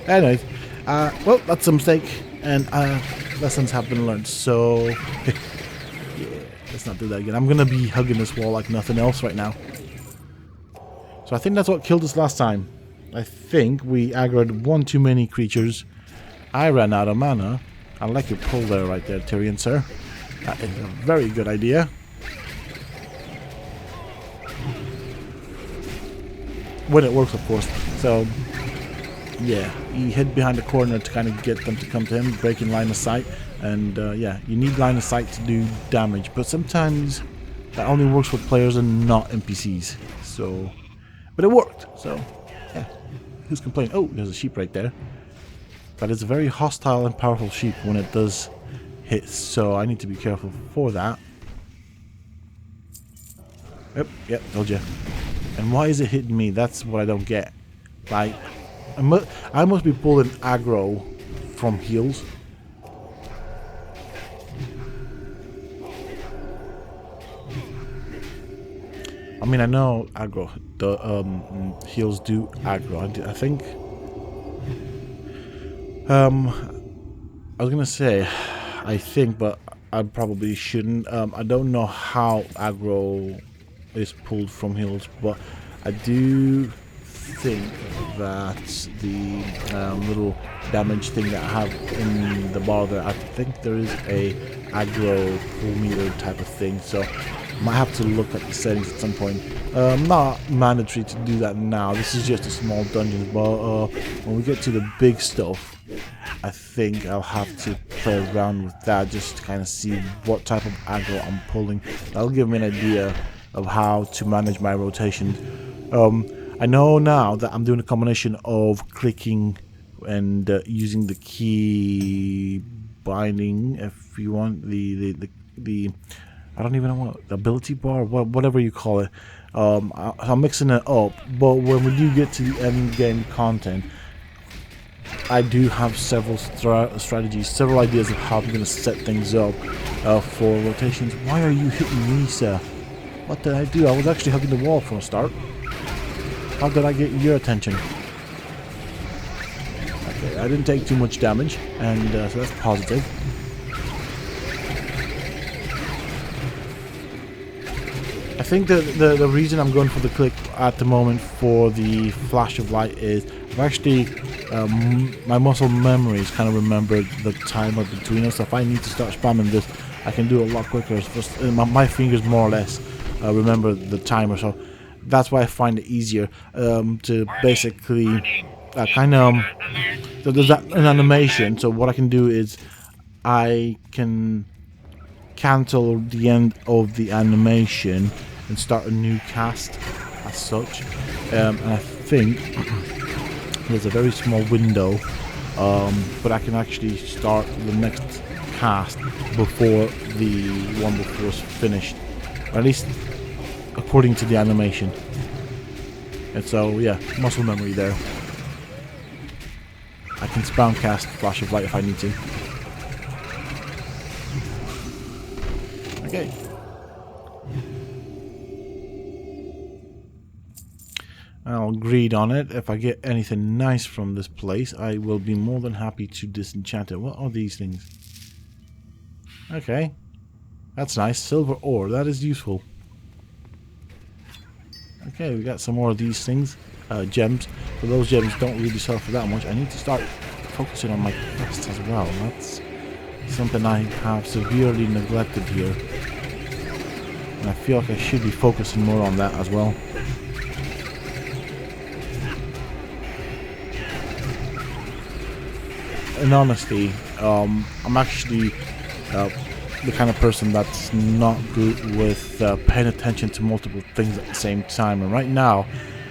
A: Anyways. Well, that's a mistake. And lessons have been learned. So... yeah, let's not do that again. I'm going to be hugging this wall like nothing else right now. So I think that's what killed us last time. I think we aggroed one too many creatures. I ran out of mana. I like your pull there right there, Tyrion, sir. That is a very good idea. When it works, of course. So, yeah. He hid behind the corner to kind of get them to come to him, breaking line of sight. And, yeah, you need line of sight to do damage. But sometimes that only works with players and not NPCs. So, but it worked. So, yeah. Who's complaining? Oh, there's a sheep right there. But it's a very hostile and powerful sheep when it does hit, so I need to be careful for that. Yep, told you. And why is it hitting me? That's what I don't get. Like, I must be pulling aggro from heals. I mean, I know aggro. The heals do aggro. I think. I was gonna say, I think, but I probably shouldn't. I don't know how aggro is pulled from heals, but I do think that the little damage thing that I have in the bar there, I think there is a aggro pull meter type of thing, so I might have to look at the settings at some point. Not mandatory to do that now. This is just a small dungeon, but when we get to the big stuff, I think I'll have to play around with that just to kind of see what type of aggro I'm pulling. That'll give me an idea of how to manage my rotations. I know now that I'm doing a combination of clicking and using the key binding, if you want, the I don't even know what, the ability bar, whatever you call it. I'm mixing it up, but when we do get to the end game content, I do have several strategies, several ideas of how I'm going to set things up for rotations. Why are you hitting me, sir? What did I do? I was actually hugging the wall for a start. How did I get your attention? Okay, I didn't take too much damage, and so that's positive. I think the reason I'm going for the click at the moment for the flash of light is I've actually my muscle memories kind of remembered the timer between us. So if I need to start spamming this, I can do it a lot quicker. Just, my fingers more or less remember the timer, so that's why I find it easier to basically kind of. So there's an animation. So what I can do is I can cancel the end of the animation and start a new cast as such, and I think there's a very small window, but I can actually start the next cast before the one before is finished, or at least according to the animation. And so yeah, muscle memory there. I can spam cast Flash of Light if I need to. Okay. I'll greed on it. If I get anything nice from this place, I will be more than happy to disenchant it. What are these things? Okay. That's nice. Silver ore. That is useful. Okay, we got some more of these things. Gems. But those gems don't really sell for that much. I need to start focusing on my quests as well. That's something I have severely neglected here. And I feel like I should be focusing more on that as well. in honesty, I'm actually the kind of person that's not good with paying attention to multiple things at the same time. And right now,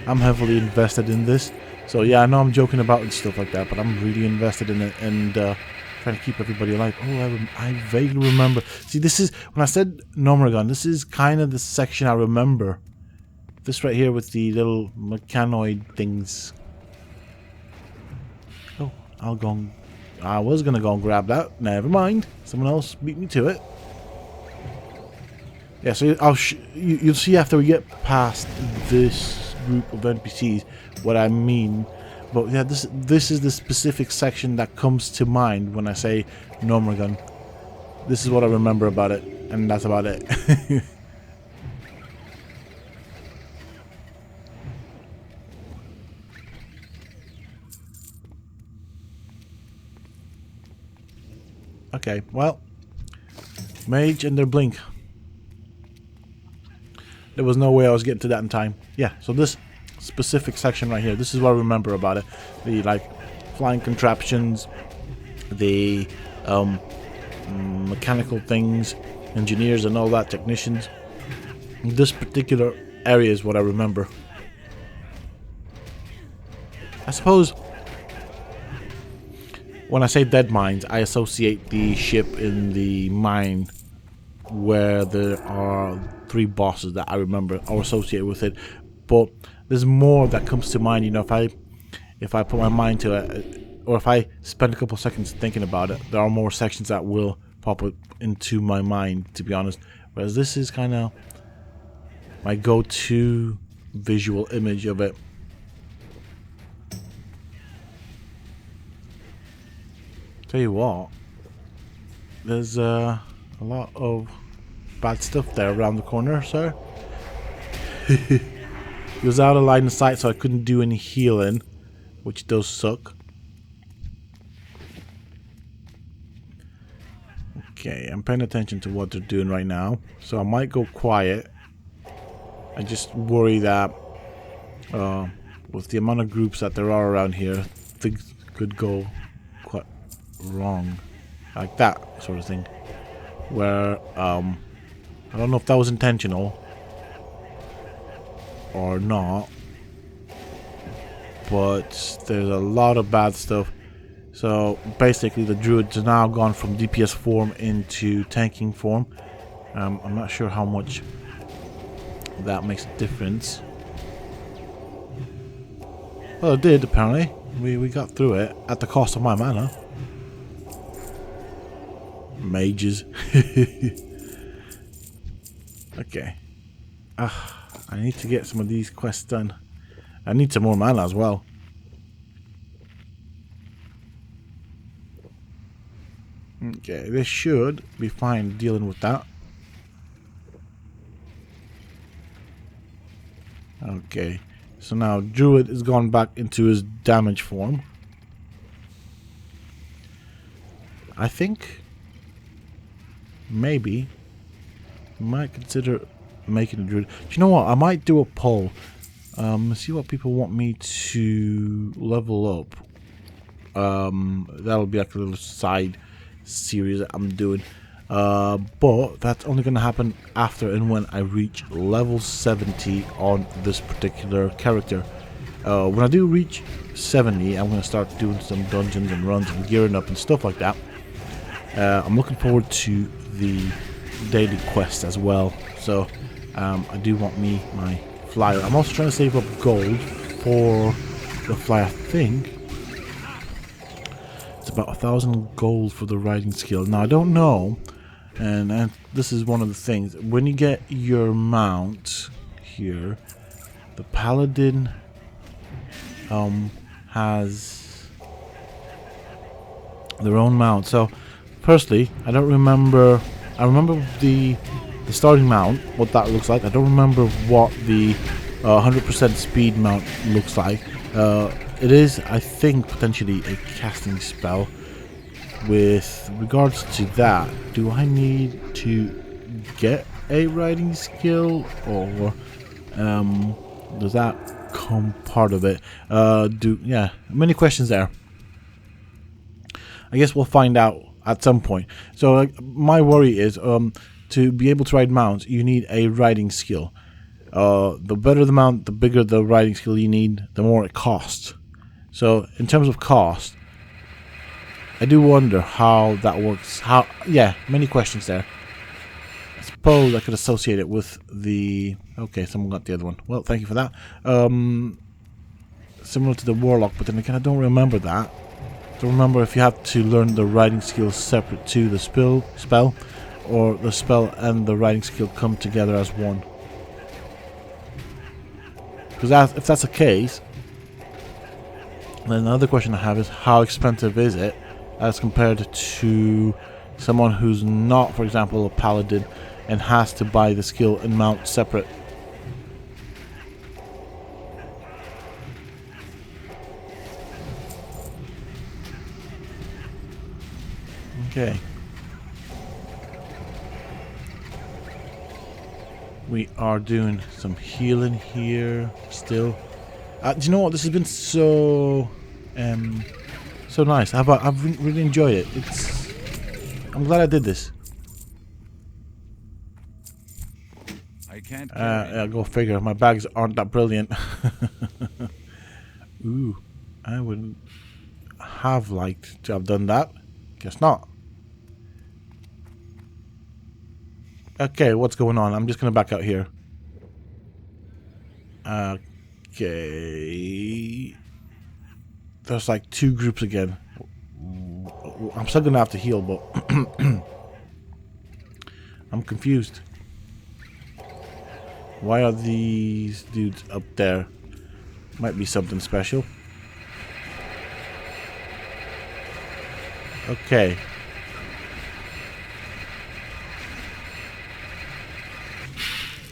A: I'm heavily invested in this. So yeah, I know I'm joking about and stuff like that, but I'm really invested in it and trying to keep everybody alive. Oh, I vaguely remember. See, this is when I said Gnomeregan. This is kind of the section I remember. This right here with the little mechanoid things. Oh, I'll go. I was gonna go and grab that. Never mind. Someone else beat me to it. Yeah, so you'll see after we get past this group of NPCs what I mean. But yeah, this is the specific section that comes to mind when I say Gnomeregan. This is what I remember about it, and that's about it. Okay, well, mage and their blink. There was no way I was getting to that in time. Yeah, so this specific section right here, this is what I remember about it. The like flying contraptions, the mechanical things, engineers and all that, technicians. This particular area is what I remember. I suppose when I say dead mines, I associate the ship in the mine where there are 3 bosses that I remember or associate with it. But there's more that comes to mind, you know, if I put my mind to it, or if I spend a couple seconds thinking about it, there are more sections that will pop up into my mind, to be honest. Whereas this is kind of my go-to visual image of it. Tell you what, there's a lot of bad stuff there around the corner, sir. He was out of line of sight, so I couldn't do any healing, which does suck. Okay, I'm paying attention to what they're doing right now, so I might go quiet. I just worry that with the amount of groups that there are around here, things could go quite wrong, like that sort of thing, where I don't know if that was intentional or not, but there's a lot of bad stuff. So basically the druids are now gone from DPS form into tanking form. I'm not sure how much that makes a difference. Well, it did apparently. We got through it at the cost of my mana. Mages. Okay. I need to get some of these quests done. I need some more mana as well. Okay, this should be fine dealing with that. Okay, so now Druid has gone back into his damage form. I think maybe I might consider making a Druid. Do you know what? I might do a poll. See what people want me to level up. That'll be like a little side series that I'm doing. But that's only going to happen after and when I reach level 70 on this particular character. When I do reach 70, I'm going to start doing some dungeons and runs and gearing up and stuff like that. I'm looking forward to the daily quest as well. So I do want me my flyer. I'm also trying to save up gold for the flyer. I think it's about 1,000 gold for the riding skill. Now I don't know, and this is one of the things. When you get your mount here, the paladin has their own mount. So firstly, I don't remember. I remember the starting mount, what that looks like. I don't remember what the 100% speed mount looks like. It is, I think, potentially a casting spell. With regards to that, do I need to get a riding skill, or does that come part of it? Yeah, many questions there. I guess we'll find out at some point. So my worry is to be able to ride mounts, you need a riding skill. The better the mount, the bigger the riding skill you need, the more it costs. So in terms of cost, I do wonder how that works. Yeah, many questions there. I suppose I could associate it with the... Okay, someone got the other one. Well, thank you for that. Similar to the Warlock, but then again, I don't remember that. I don't remember if you have to learn the riding skill separate to the spell, or the spell and the riding skill come together as one. Because if that's the case, then another question I have is how expensive is it as compared to someone who's not, for example, a paladin and has to buy the skill and mount separate. Okay. We are doing some healing here still. Do you know what? This has been so nice. I've really enjoyed it. I'm glad I did this.
B: I can't.
A: Yeah, go figure. My bags aren't that brilliant. Ooh, I would have liked to have done that. Guess not. Okay, what's going on? I'm just gonna back out here. Okay. There's like two groups again. I'm still gonna have to heal, but I'm confused. Why are these dudes up there? Might be something special. Okay.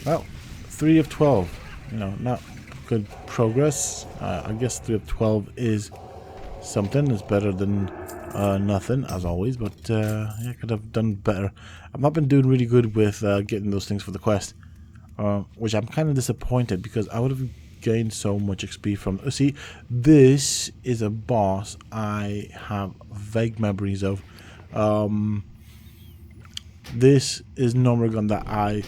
A: Well, 3 of 12. You know, not good progress. I guess 3 of 12 is something. It's better than nothing, as always. But yeah, I could have done better. I've not been doing really good with getting those things for the quest, which I'm kind of disappointed because I would have gained so much XP from. See, this is a boss I have vague memories of. This is Gnomeregan that I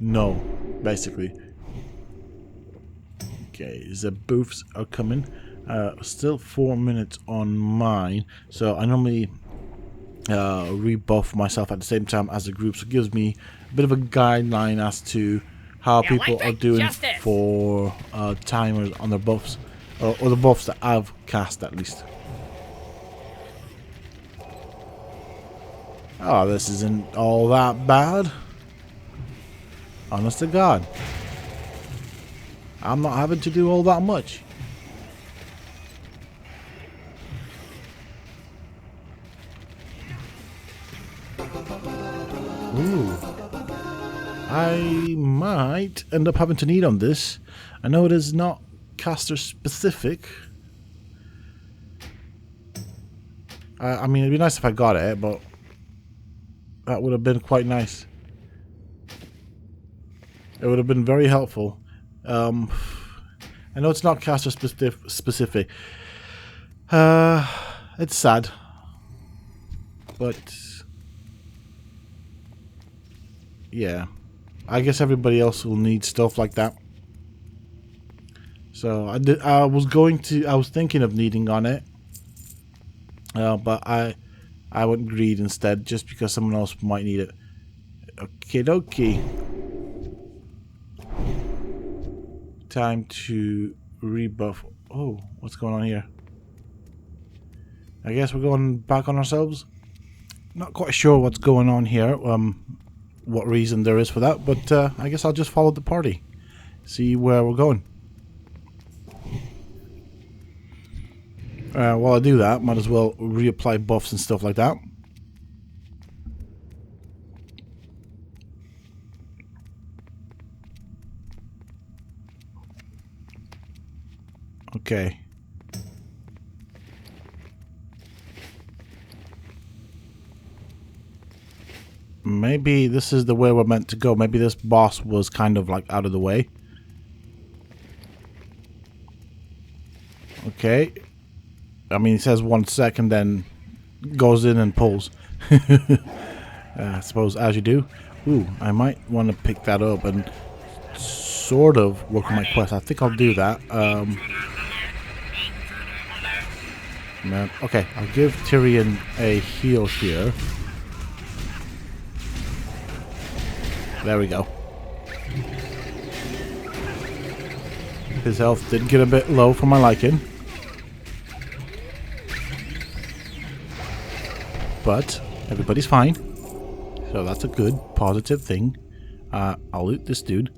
A: know, basically. Okay, the boofs are coming. Still 4 minutes on mine, so I normally rebuff myself at the same time as the group, so it gives me a bit of a guideline as to how people are doing for timers on their buffs, or the buffs that I've cast at least. Oh, this isn't all that bad. Honest to God. I'm not having to do all that much. Ooh. I might end up having to need on this. I know it is not caster specific. I mean, it'd be nice if I got it, but that would have been quite nice. It would have been very helpful. I know it's not caster specific. It's sad, but yeah, I guess everybody else will need stuff like that. So I was thinking of needing on it, but I went greed instead, just because someone else might need it. Okie dokie. Time to rebuff. Oh, what's going on here? I guess we're going back on ourselves. Not quite sure what's going on here. What reason there is for that, but I guess I'll just follow the party. See where we're going. While I do that, might as well reapply buffs and stuff like that. Okay. Maybe this is the way we're meant to go. Maybe this boss was kind of like out of the way. Okay. I mean, it says 1 second, then goes in and pulls. I suppose as you do. Ooh, I might want to pick that up and sort of work on my quest. I think I'll do that. Man, okay, I'll give Tyrion a heal here. There we go. His health did get a bit low for my liking. But everybody's fine. So that's a good, positive thing. I'll loot this dude.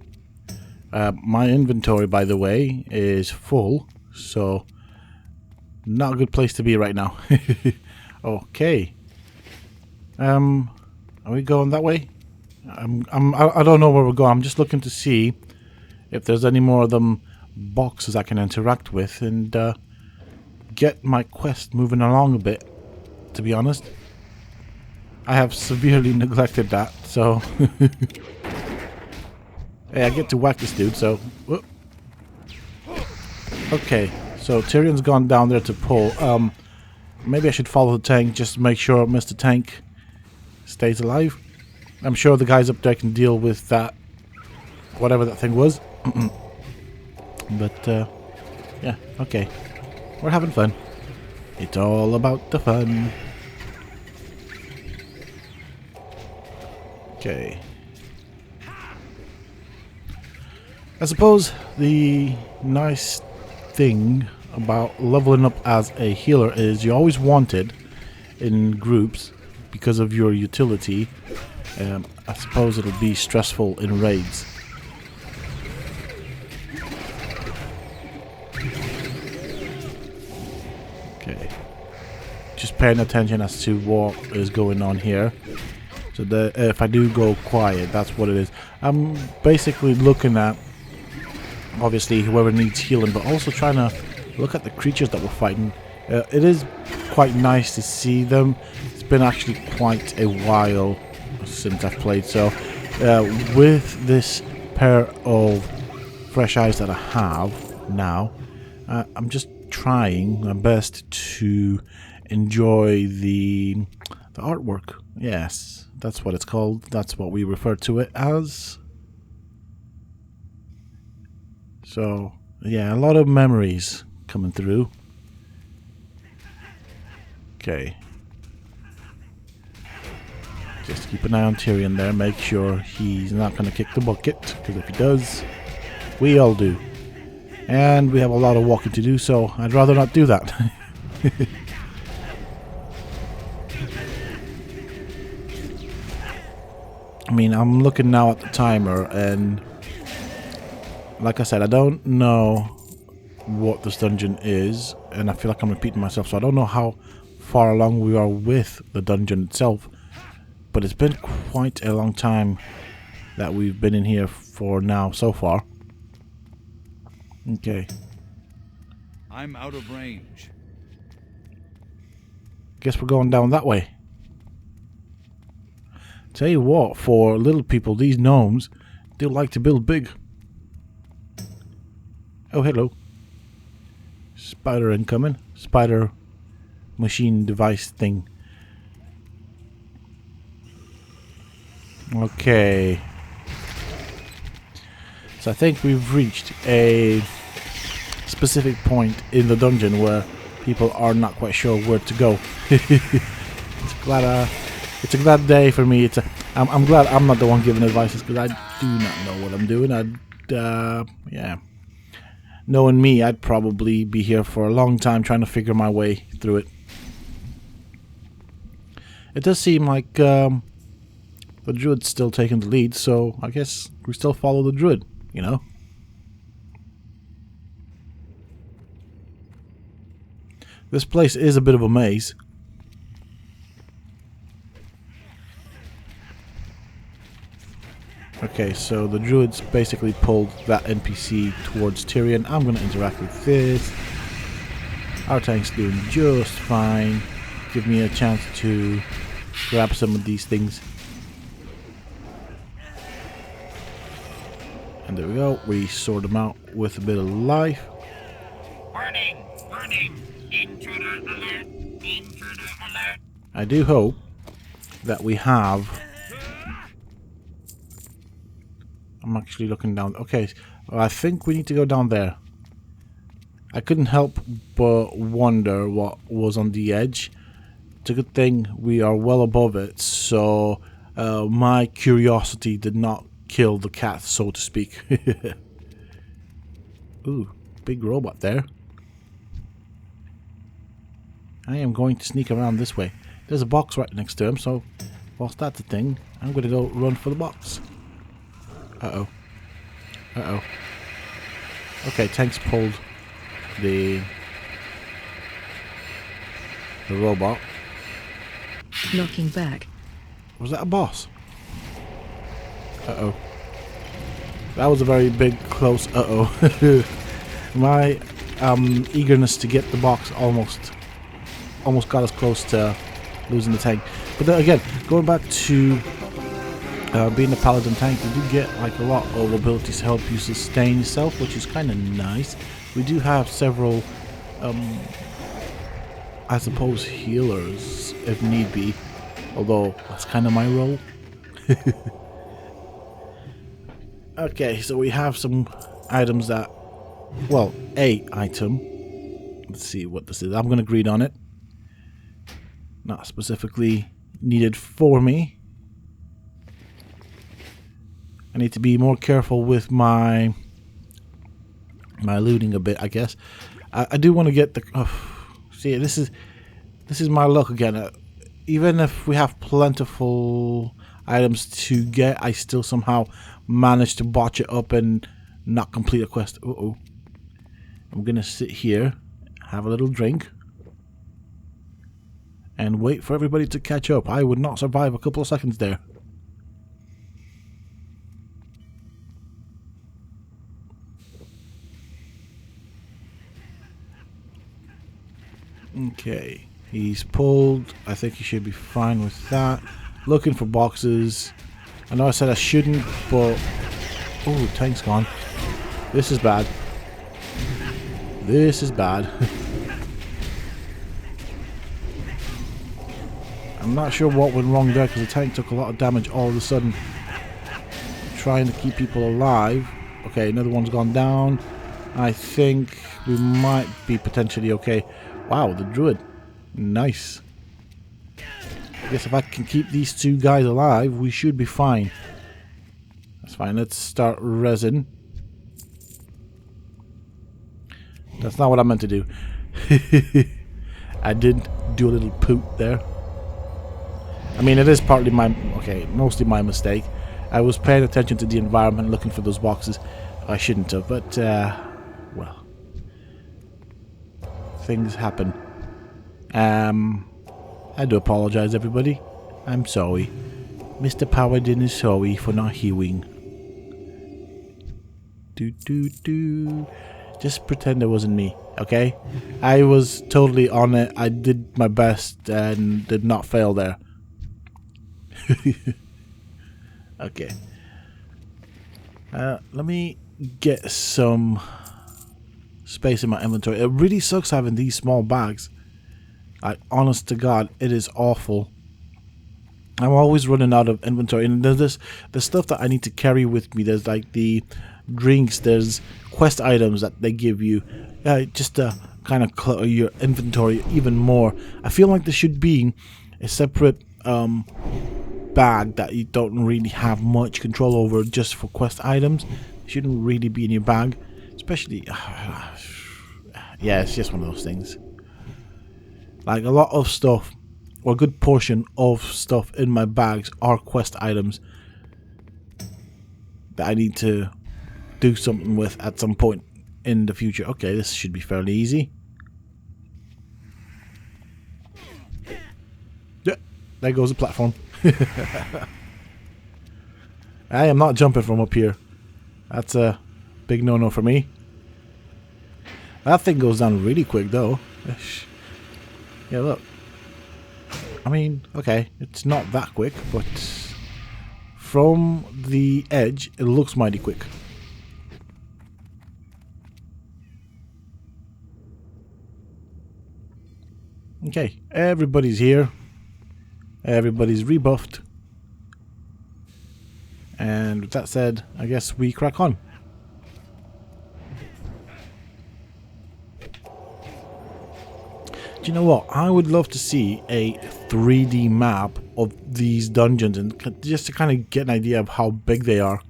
A: My inventory, by the way, is full. So not a good place to be right now. Okay. Are we going that way? I don't know where we're going. I'm just looking to see if there's any more of them boxes I can interact with and get my quest moving along a bit, to be honest. I have severely neglected that, so hey, I get to whack this dude, so whoop. Okay, so Tyrion's gone down there to pull. Maybe I should follow the tank just to make sure Mr. Tank stays alive. I'm sure the guys up there can deal with that, whatever that thing was. But yeah, okay, we're having fun. It's all about the fun. Okay. I suppose the nice thing about leveling up as a healer is you're always wanted in groups because of your utility. I suppose it'll be stressful in raids. Okay. Just paying attention as to what is going on here. So if I do go quiet, that's what it is. I'm basically looking at, obviously, whoever needs healing, but also trying to look at the creatures that we're fighting. It is quite nice to see them. It's been actually quite a while since I've played, so with this pair of fresh eyes that I have now, I'm just trying my best to enjoy the artwork. Yes, that's what it's called. That's what we refer to it as. So yeah, a lot of memories coming through. Okay. Just keep an eye on Tyrion there. Make sure he's not going to kick the bucket, because if he does, we all do. And we have a lot of walking to do, so I'd rather not do that. I mean, I'm looking now at the timer, and like I said, I don't know what this dungeon is, and I feel like I'm repeating myself, so I don't know how far along we are with the dungeon itself. But it's been quite a long time that we've been in here for now, so far. Okay.
B: I'm out of range.
A: Guess we're going down that way. Tell you what, for little people, these gnomes, they like to build big. Oh, hello. Spider incoming. Spider machine device thing. Okay. So I think we've reached a specific point in the dungeon where people are not quite sure where to go. It's a glad day for me. I'm glad I'm not the one giving advice, because I do not know what I'm doing. Yeah. Knowing me, I'd probably be here for a long time trying to figure my way through it. It does seem like the druid's still taking the lead, so I guess we still follow the druid, you know? This place is a bit of a maze. Okay, so the druid's basically pulled that NPC towards Tyrion. I'm going to interact with this. Our tank's doing just fine. Give me a chance to grab some of these things. And there we go. We sort them out with a bit of life.
C: Warning! Warning! Intruder alert! Intruder alert!
A: I do hope that we have... I'm actually looking down. Okay, well, I think we need to go down there. I couldn't help but wonder what was on the edge. It's a good thing we are well above it, so my curiosity did not kill the cat, so to speak. Ooh, big robot there. I am going to sneak around this way. There's a box right next to him, so whilst that's a thing, I'm going to go run for the box. Uh-oh. Uh-oh. Okay, tanks pulled the robot.
C: Knocking back.
A: Was that a boss? Uh-oh. That was a very big, close uh-oh. My eagerness to get the box almost got us close to losing the tank. But then again, going back to being a paladin tank, you do get like a lot of abilities to help you sustain yourself, which is kind of nice. We do have several, I suppose, healers if need be, although that's kind of my role. Okay, so we have some items that, well, a item. Let's see what this is. I'm going to greed on it. Not specifically needed for me. I need to be more careful with my looting a bit, I guess. I do want to get the... see, this is my luck again. Even if we have plentiful items to get, I still somehow manage to botch it up and not complete a quest. Uh-oh. I'm going to sit here, have a little drink, and wait for everybody to catch up. I would not survive a couple of seconds there. Okay, he's pulled. I think he should be fine with that. Looking for boxes. I know I said I shouldn't, but... oh, tank's gone. This is bad. This is bad. I'm not sure what went wrong there, because the tank took a lot of damage all of a sudden. Trying to keep people alive. Okay, another one's gone down. I think we might be potentially okay. Wow, the druid. Nice. I guess if I can keep these two guys alive, we should be fine. That's fine. Let's start resin. That's not what I meant to do. I did do a little poop there. I mean, it is partly my... okay, mostly my mistake. I was paying attention to the environment, looking for those boxes. I shouldn't have, but, well... things happen. I do apologize, everybody. I'm sorry. Mr. Paladin is sorry for not healing. Just pretend it wasn't me, okay? I was totally on it. I did my best and did not fail there. Okay. Let me get some space in my inventory. It really sucks having these small bags. Like, honest to God, it is awful. I'm always running out of inventory, and there's stuff that I need to carry with me. There's like the drinks, there's quest items that they give you, just to kind of clutter your inventory even more. I feel like there should be a separate bag that you don't really have much control over just for quest items. It shouldn't really be in your bag, especially yeah, it's just one of those things. Like, a lot of stuff, or a good portion of stuff in my bags are quest items that I need to do something with at some point in the future. Okay, this should be fairly easy. Yeah, there goes the platform. I am not jumping from up here. That's a big no-no for me. That thing goes down really quick, though. Yeah, look. I mean, okay, it's not that quick, but from the edge, it looks mighty quick. Okay, everybody's here. Everybody's rebuffed. And with that said, I guess we crack on. Do you know what? I would love to see a 3D map of these dungeons, and just to kind of get an idea of how big they are.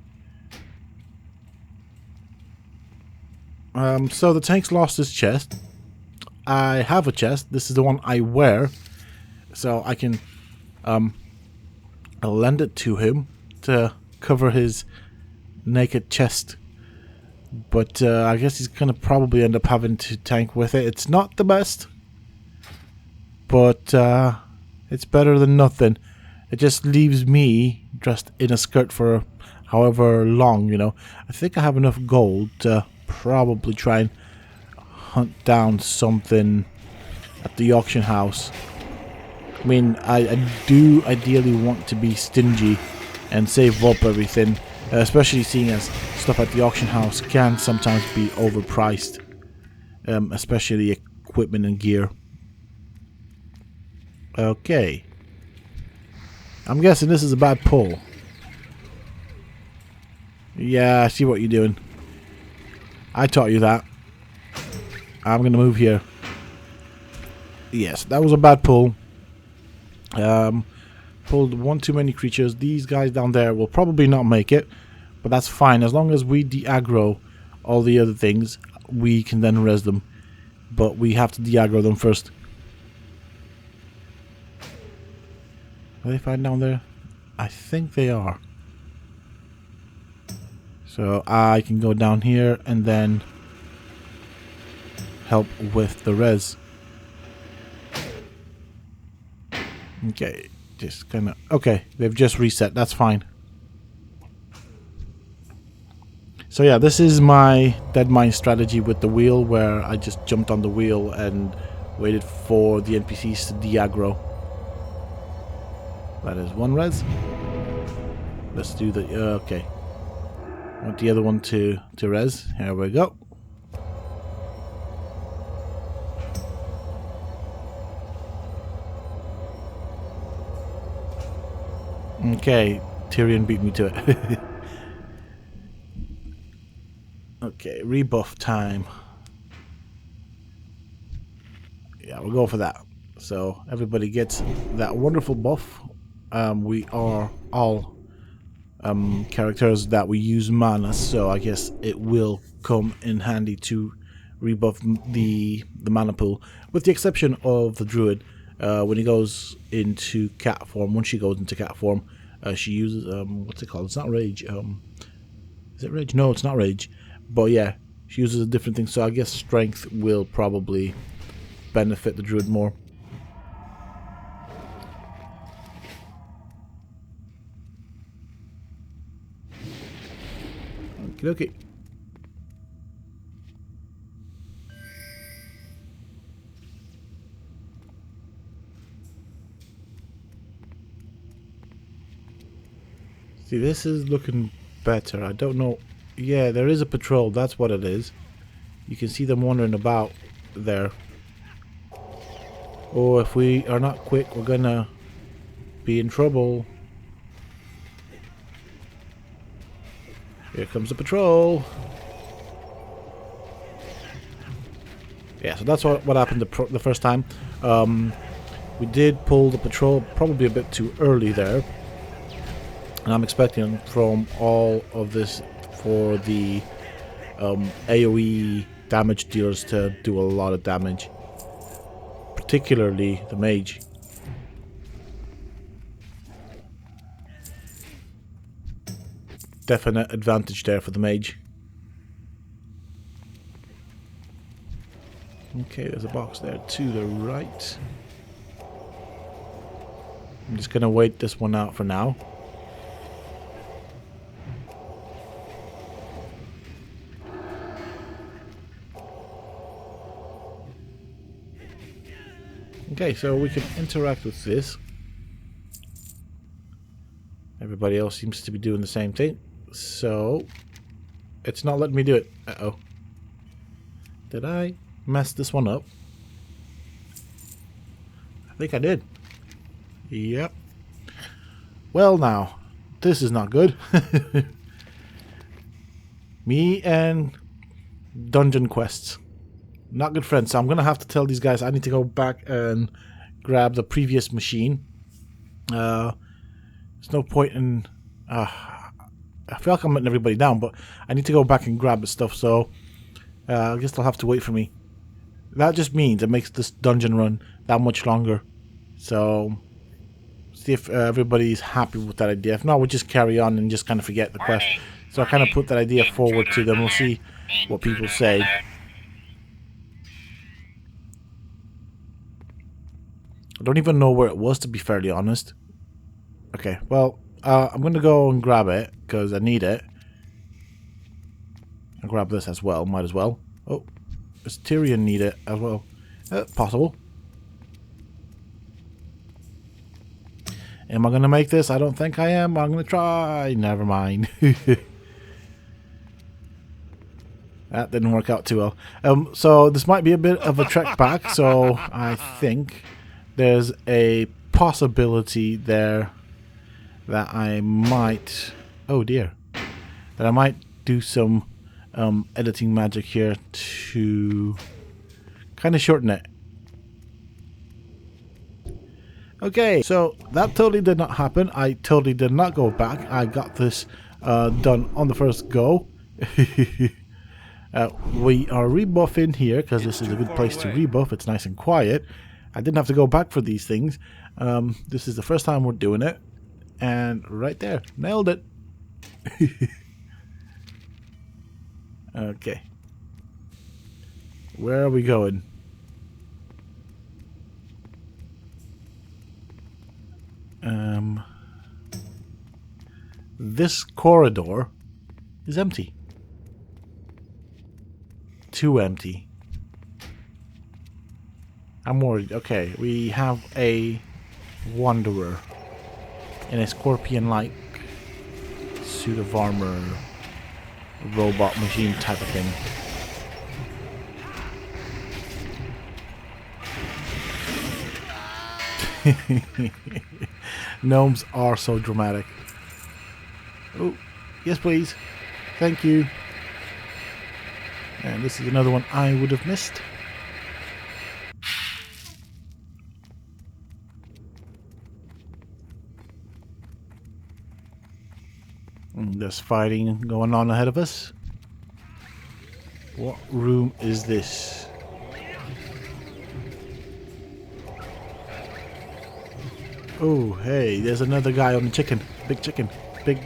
A: So the tank's lost his chest. I have a chest. This is the one I wear, so I can I'll lend it to him to cover his naked chest. But I guess he's gonna probably end up having to tank with it. It's not the best, but it's better than nothing. It just leaves me dressed in a skirt for however long, you know. I think I have enough gold to probably try and hunt down something at the auction house. I mean, I do ideally want to be stingy and save up everything, especially seeing as stuff at the auction house can sometimes be overpriced, especially equipment and gear. Okay. I'm guessing this is a bad pull. Yeah, I see what you're doing. I taught you that. I'm going to move here. Yes, that was a bad pull. Pulled one too many creatures. These guys down there will probably not make it, but that's fine. As long as we de-aggro all the other things, we can then res them. But we have to de-aggro them first. Are they fine down there? I think they are. So I can go down here and then help with the res. Okay, just kind of... Okay, they've just reset. That's fine. So yeah, this is my dead mine strategy with the wheel, where I just jumped on the wheel and waited for the NPCs to de-aggro. That is one res. Let's do the... okay. I want the other one to res. Here we go. Okay, Tyrion beat me to it. Okay, rebuff time. Yeah, we'll go for that. So everybody gets that wonderful buff. We are all characters that we use mana, so I guess it will come in handy to rebuff the mana pool, with the exception of the druid. When he goes into cat form, once she goes into cat form, she uses what's it called? It's not rage. Is it rage? No, it's not rage. But yeah, she uses a different thing. So I guess strength will probably benefit the druid more. Okay. See, this is looking better. I don't know. Yeah, there is a patrol. That's what it is. You can see them wandering about there. Oh, if we are not quick, we're gonna be in trouble. Here comes the patrol. Yeah, so that's what happened the first time. We did pull the patrol probably a bit too early there. And I'm expecting from all of this for the AoE damage dealers to do a lot of damage. Particularly the mage. Definite advantage there for the mage. Okay, there's a box there to the right. I'm just gonna wait this one out for now. Okay, so we can interact with this. Everybody else seems to be doing the same thing. So, it's not letting me do it. Uh-oh. Did I mess this one up? I think I did. Yep. Well now, this is not good. Me and dungeon quests. Not good friends, so I'm going to have to tell these guys I need to go back and grab the previous machine. There's no point in... I feel like I'm letting everybody down, but I need to go back and grab the stuff, so I guess they'll have to wait for me. That just means it makes this dungeon run that much longer. So, see if everybody's happy with that idea. If not, we'll just carry on and just kind of forget the quest. So I kind of put that idea forward to them. We'll see what people say. I don't even know where it was, to be fairly honest. Okay, well, I'm going to go and grab it, because I need it. I'll grab this as well, might as well. Oh, does Tyrion need it as well? Possible. Am I going to make this? I don't think I am. I'm going to try. Never mind. That didn't work out too well. So this might be a bit of a trek back, so I think there's a possibility there that I might... Oh dear. That I might do some editing magic here to kind of shorten it. Okay, so that totally did not happen. I totally did not go back. I got this done on the first go. We are rebuffing here because this is a good place to rebuff. It's nice and quiet. I didn't have to go back for these things. This is the first time we're doing it. And right there, nailed it. Okay. Where are we going? This corridor is empty. Too empty. I'm worried. Okay, we have a wanderer in a scorpion-like suit of armor, robot machine type of thing. Gnomes are so dramatic. Oh, yes please. Thank you. And this is another one I would have missed. And there's fighting going on ahead of us. What room is this? Oh, hey, there's another guy on the chicken. Big chicken. Big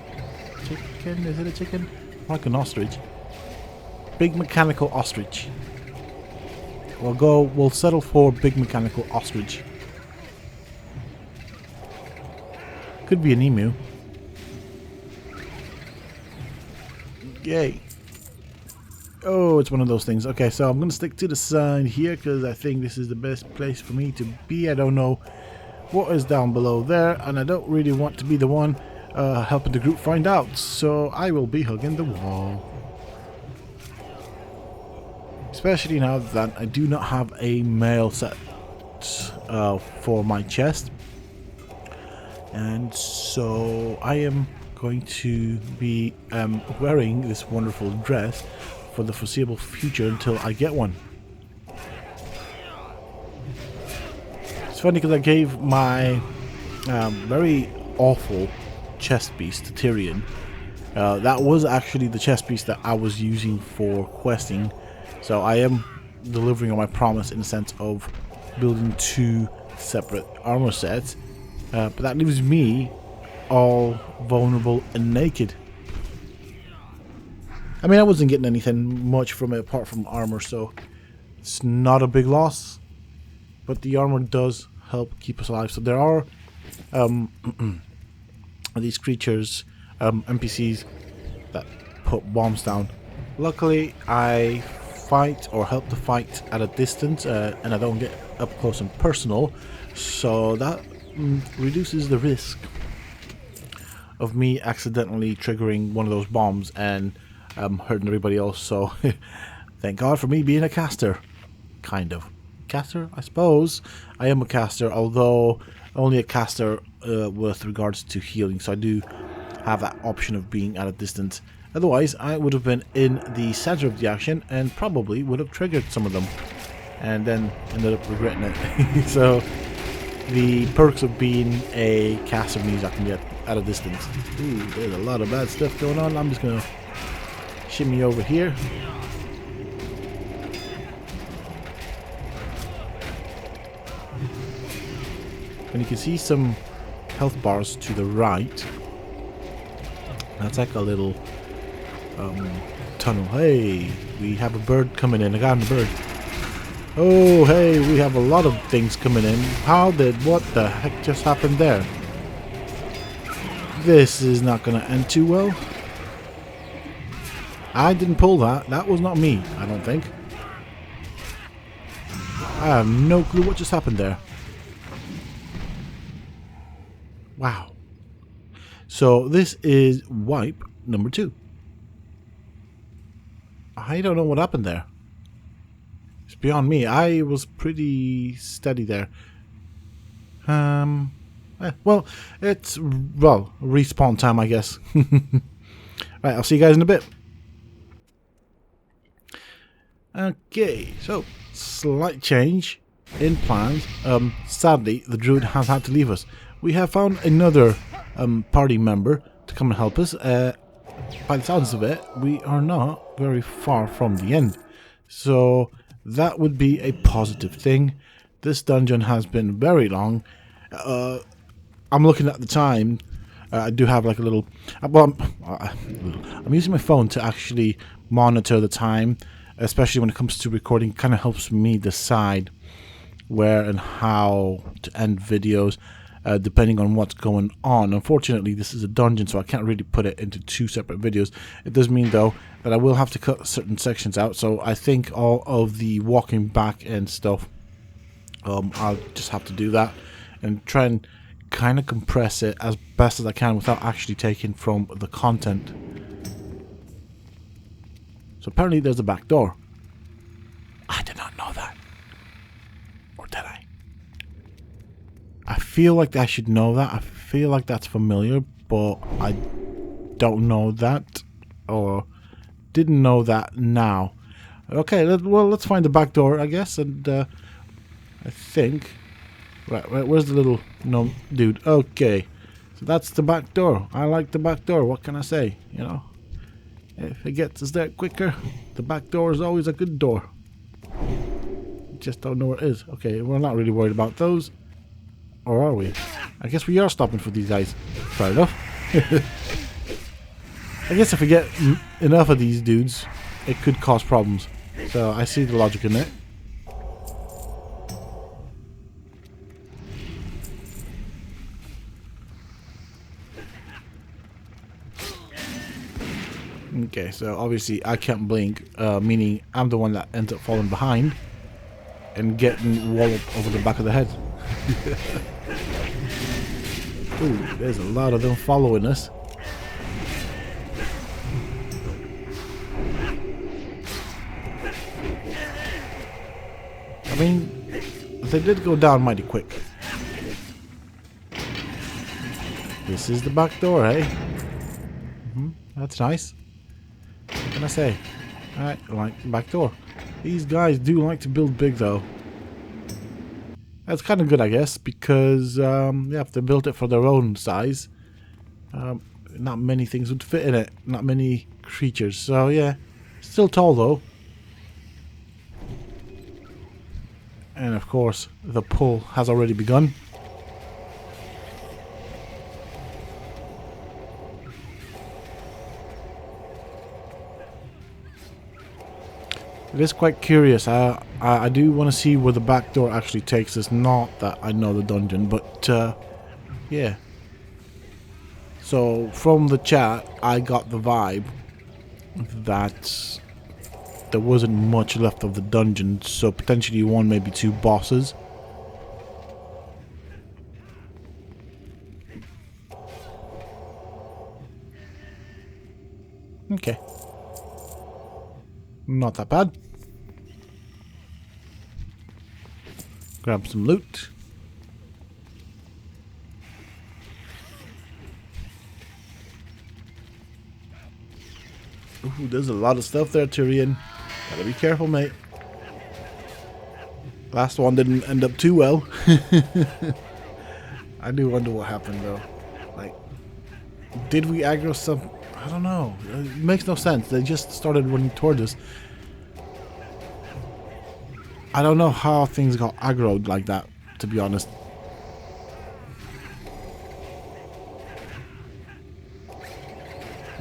A: chicken? Is it a chicken? Like an ostrich. Big mechanical ostrich. We'll settle for big mechanical ostrich. Could be an emu. Yay. Oh, it's one of those things. Okay, so I'm going to stick to the side here because I think this is the best place for me to be. I don't know what is down below there, and I don't really want to be the one helping the group find out, so I will be hugging the wall. Especially now that I do not have a mail set for my chest. And so I am going to be wearing this wonderful dress for the foreseeable future until I get one. It's funny because I gave my very awful chest piece to Tyrion. That was actually the chest piece that I was using for questing. So I am delivering on my promise in the sense of building 2 separate armor sets. But that leaves me all vulnerable and naked. I mean, I wasn't getting anything much from it apart from armor, so it's not a big loss. But the armor does help keep us alive. So there are these creatures, NPCs, that put bombs down. Luckily, I fight or help to fight at a distance, and I don't get up close and personal, so that reduces the risk of me accidentally triggering one of those bombs and hurting everybody else. So thank God for me being a caster. Kind of caster, I suppose. I am a caster, although only a caster with regards to healing, so I do have that option of being at a distance. Otherwise, I would have been in the center of the action and probably would have triggered some of them, and then ended up regretting it. So the perks of being a caster means I can be at a distance. Ooh, there's a lot of bad stuff going on. I'm just gonna shimmy over here. And you can see some health bars to the right. That's like a little tunnel. Hey, we have a bird coming in. I got a bird. Oh, hey, we have a lot of things coming in. What the heck just happened there? This is not going to end too well. I didn't pull that. That was not me, I don't think. I have no clue what just happened there. Wow. So this is wipe number 2. I don't know what happened there. It's beyond me. I was pretty steady there. Well, it's respawn time, I guess. Right, I'll see you guys in a bit. Okay, so slight change in plans. Sadly, the druid has had to leave us. We have found another party member to come and help us. By the sounds of it, we are not very far from the end. So that would be a positive thing. This dungeon has been very long. I'm looking at the time. I do have like a little... I'm using my phone to actually monitor the time, especially when it comes to recording. It kind of helps me decide where and how to end videos, depending on what's going on. Unfortunately, this is a dungeon, so I can't really put it into 2 separate videos. It does mean, though, that I will have to cut certain sections out, so I think all of the walking back and stuff, I'll just have to do that and try and kind of compress it as best as I can without actually taking from the content. So apparently there's a back door. I did not know that. Or did I? I feel like I should know that. I feel like that's familiar, but I don't know that, or didn't know that now. Okay, let's find the back door, I guess, and I think... Right, where's the little gnome dude? Okay, so that's the back door. I like the back door. What can I say? You know, if it gets us there quicker, the back door is always a good door. Just don't know where it is. Okay, we're not really worried about those. Or are we? I guess we are stopping for these guys. Fair enough. I guess if we get enough of these dudes, it could cause problems. So I see the logic in it. Okay, so obviously I can't blink, meaning I'm the one that ends up falling behind and getting walloped over the back of the head. Ooh, there's a lot of them following us. I mean, they did go down mighty quick. This is the back door, eh? That's nice. What can I say? I like the back door. These guys do like to build big, though. That's kind of good, I guess, because if they built it for their own size, not many things would fit in it. Not many creatures. So yeah, still tall though. And of course, the pull has already begun. It is quite curious. I do want to see where the back door actually takes us. Not that I know the dungeon, but yeah. So from the chat, I got the vibe that there wasn't much left of the dungeon. So potentially 1, maybe 2 bosses. Okay. Not that bad. Grab some loot. Ooh, there's a lot of stuff there, Tyrion. Gotta be careful, mate. Last one didn't end up too well. I do wonder what happened, though. Like, did we aggro some... I don't know. It makes no sense. They just started running towards us. I don't know how things got aggroed like that, to be honest.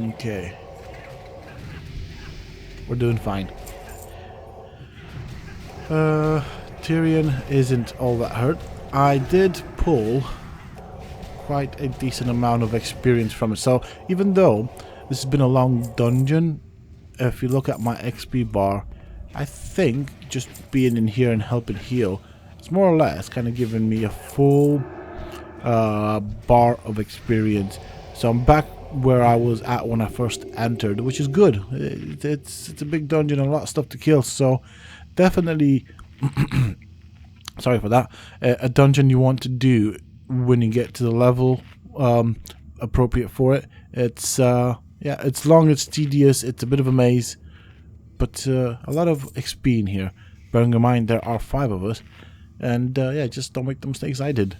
A: Okay. We're doing fine. Tyrion isn't all that hurt. I did pull quite a decent amount of experience from it. So even though this has been a long dungeon, if you look at my XP bar, I think just being in here and helping heal, it's more or less kind of giving me a full bar of experience. So I'm back where I was at when I first entered, which is good. It's a big dungeon and a lot of stuff to kill, so definitely sorry for that, a dungeon you want to do when you get to the level appropriate for it. It's yeah, it's long, it's tedious, it's a bit of a maze, but a lot of XP in here. Bearing in mind there are 5 of us, and yeah, just don't make the mistakes I did.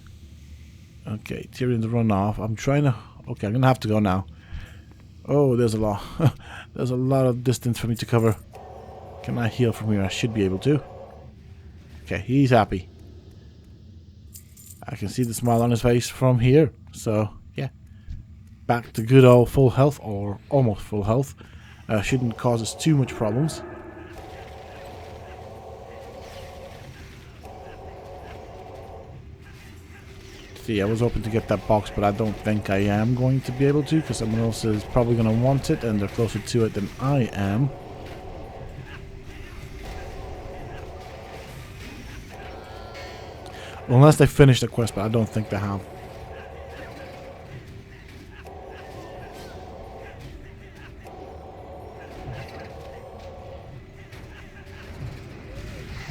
A: Okay, Tyrion's run off. I'm trying to... Okay, I'm gonna have to go now. Oh, there's a lot. There's a lot of distance for me to cover. Can I heal from here? I should be able to. Okay, he's happy. I can see the smile on his face from here. So, yeah. Back to good old full health, or almost full health. Shouldn't cause us too much problems. See, I was hoping to get that box, but I don't think I am going to be able to, because someone else is probably going to want it, and they're closer to it than I am. Unless they finished the quest, but I don't think they have.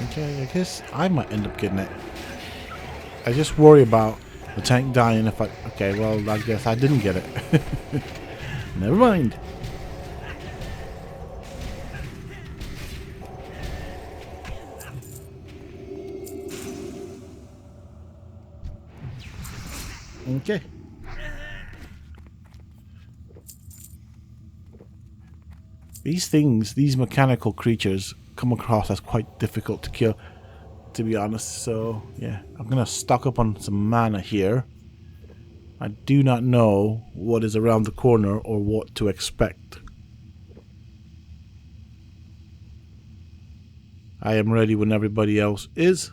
A: Okay, I guess I might end up getting it. I just worry about the tank dying if I... Okay, well, I guess I didn't get it. Never mind. Okay. These things, these mechanical creatures, come across as quite difficult to kill, to be honest. So, yeah, I'm gonna stock up on some mana here. I do not know what is around the corner or what to expect. I am ready when everybody else is.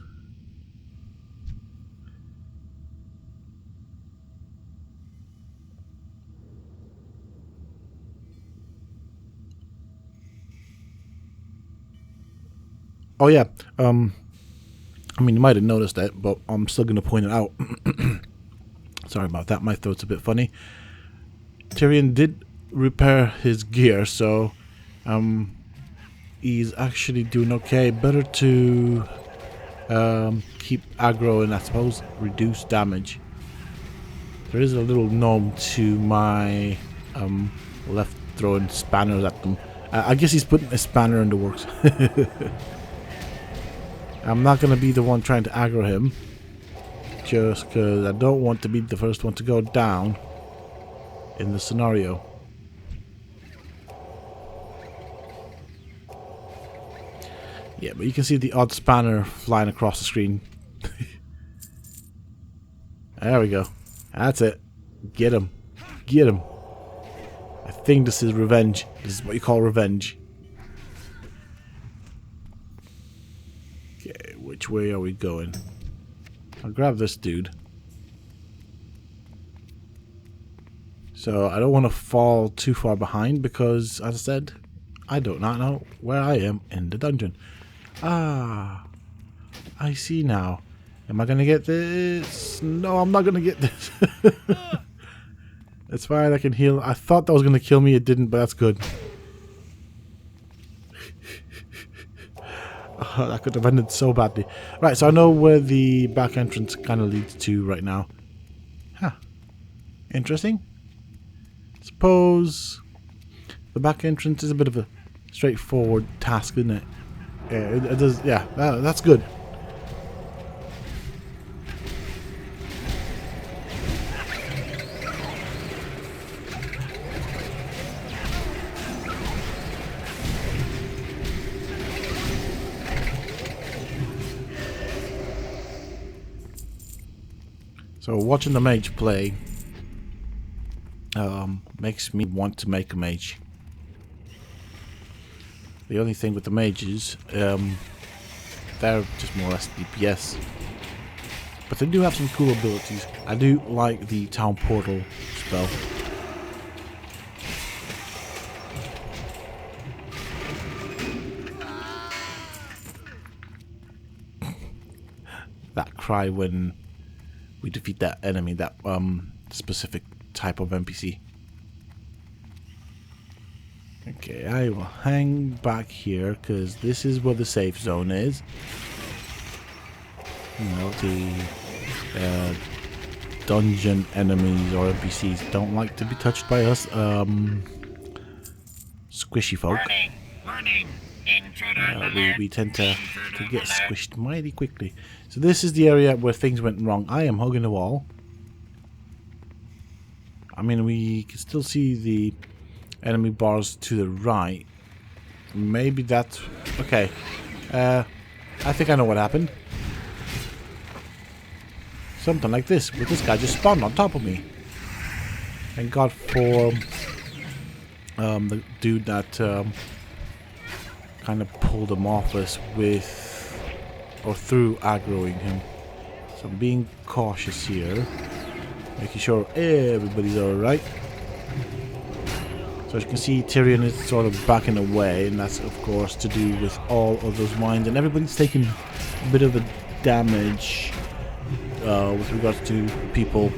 A: Oh yeah, I mean, you might have noticed that, but I'm still going to point it out. Sorry about that, my throat's a bit funny. Tyrion did repair his gear, so he's actually doing okay. Better to keep aggro and, I suppose, reduce damage. There is a little gnome to my left, throwing spanners at them. I guess he's putting a spanner in the works. I'm not going to be the one trying to aggro him, just because I don't want to be the first one to go down in the scenario. Yeah, but you can see the odd spanner flying across the screen. There we go. That's it. Get him. Get him. I think this is revenge. This is what you call revenge. Okay, which way are we going? I'll grab this dude. So I don't want to fall too far behind because, as I said, I do not know where I am in the dungeon. Ah, I see now. Am I going to get this? No, I'm not going to get this. It's fine, I can heal. I thought that was going to kill me. It didn't, but that's good. Oh, that could have ended so badly. Right, so I know where the back entrance kind of leads to right now. Huh. Interesting. Suppose The back entrance is a bit of a straightforward task, isn't it? Yeah, it does. Yeah, that's good. So watching the mage play makes me want to make a mage. The only thing with the mages, they're just more or less DPS. But they do have some cool abilities. I do like the town portal spell. That cry when we defeat that enemy, that specific type of NPC. Okay, I will hang back here because this is where the safe zone is. You know, the dungeon enemies or NPCs don't like to be touched by us squishy folk. We tend to get squished mighty quickly. So this is the area where things went wrong. I am hugging the wall. I mean, we can still see the enemy bars to the right. Maybe that's... Okay. I think I know what happened. Something like this. But this guy just spawned on top of me. Thank God for the dude that kind of pulled him off us with... or through aggroing him. So I'm being cautious here. Making sure everybody's alright. So as you can see, Tyrion is sort of backing away, and that's of course to do with all of those mines, and everybody's taking a bit of a damage with regards to people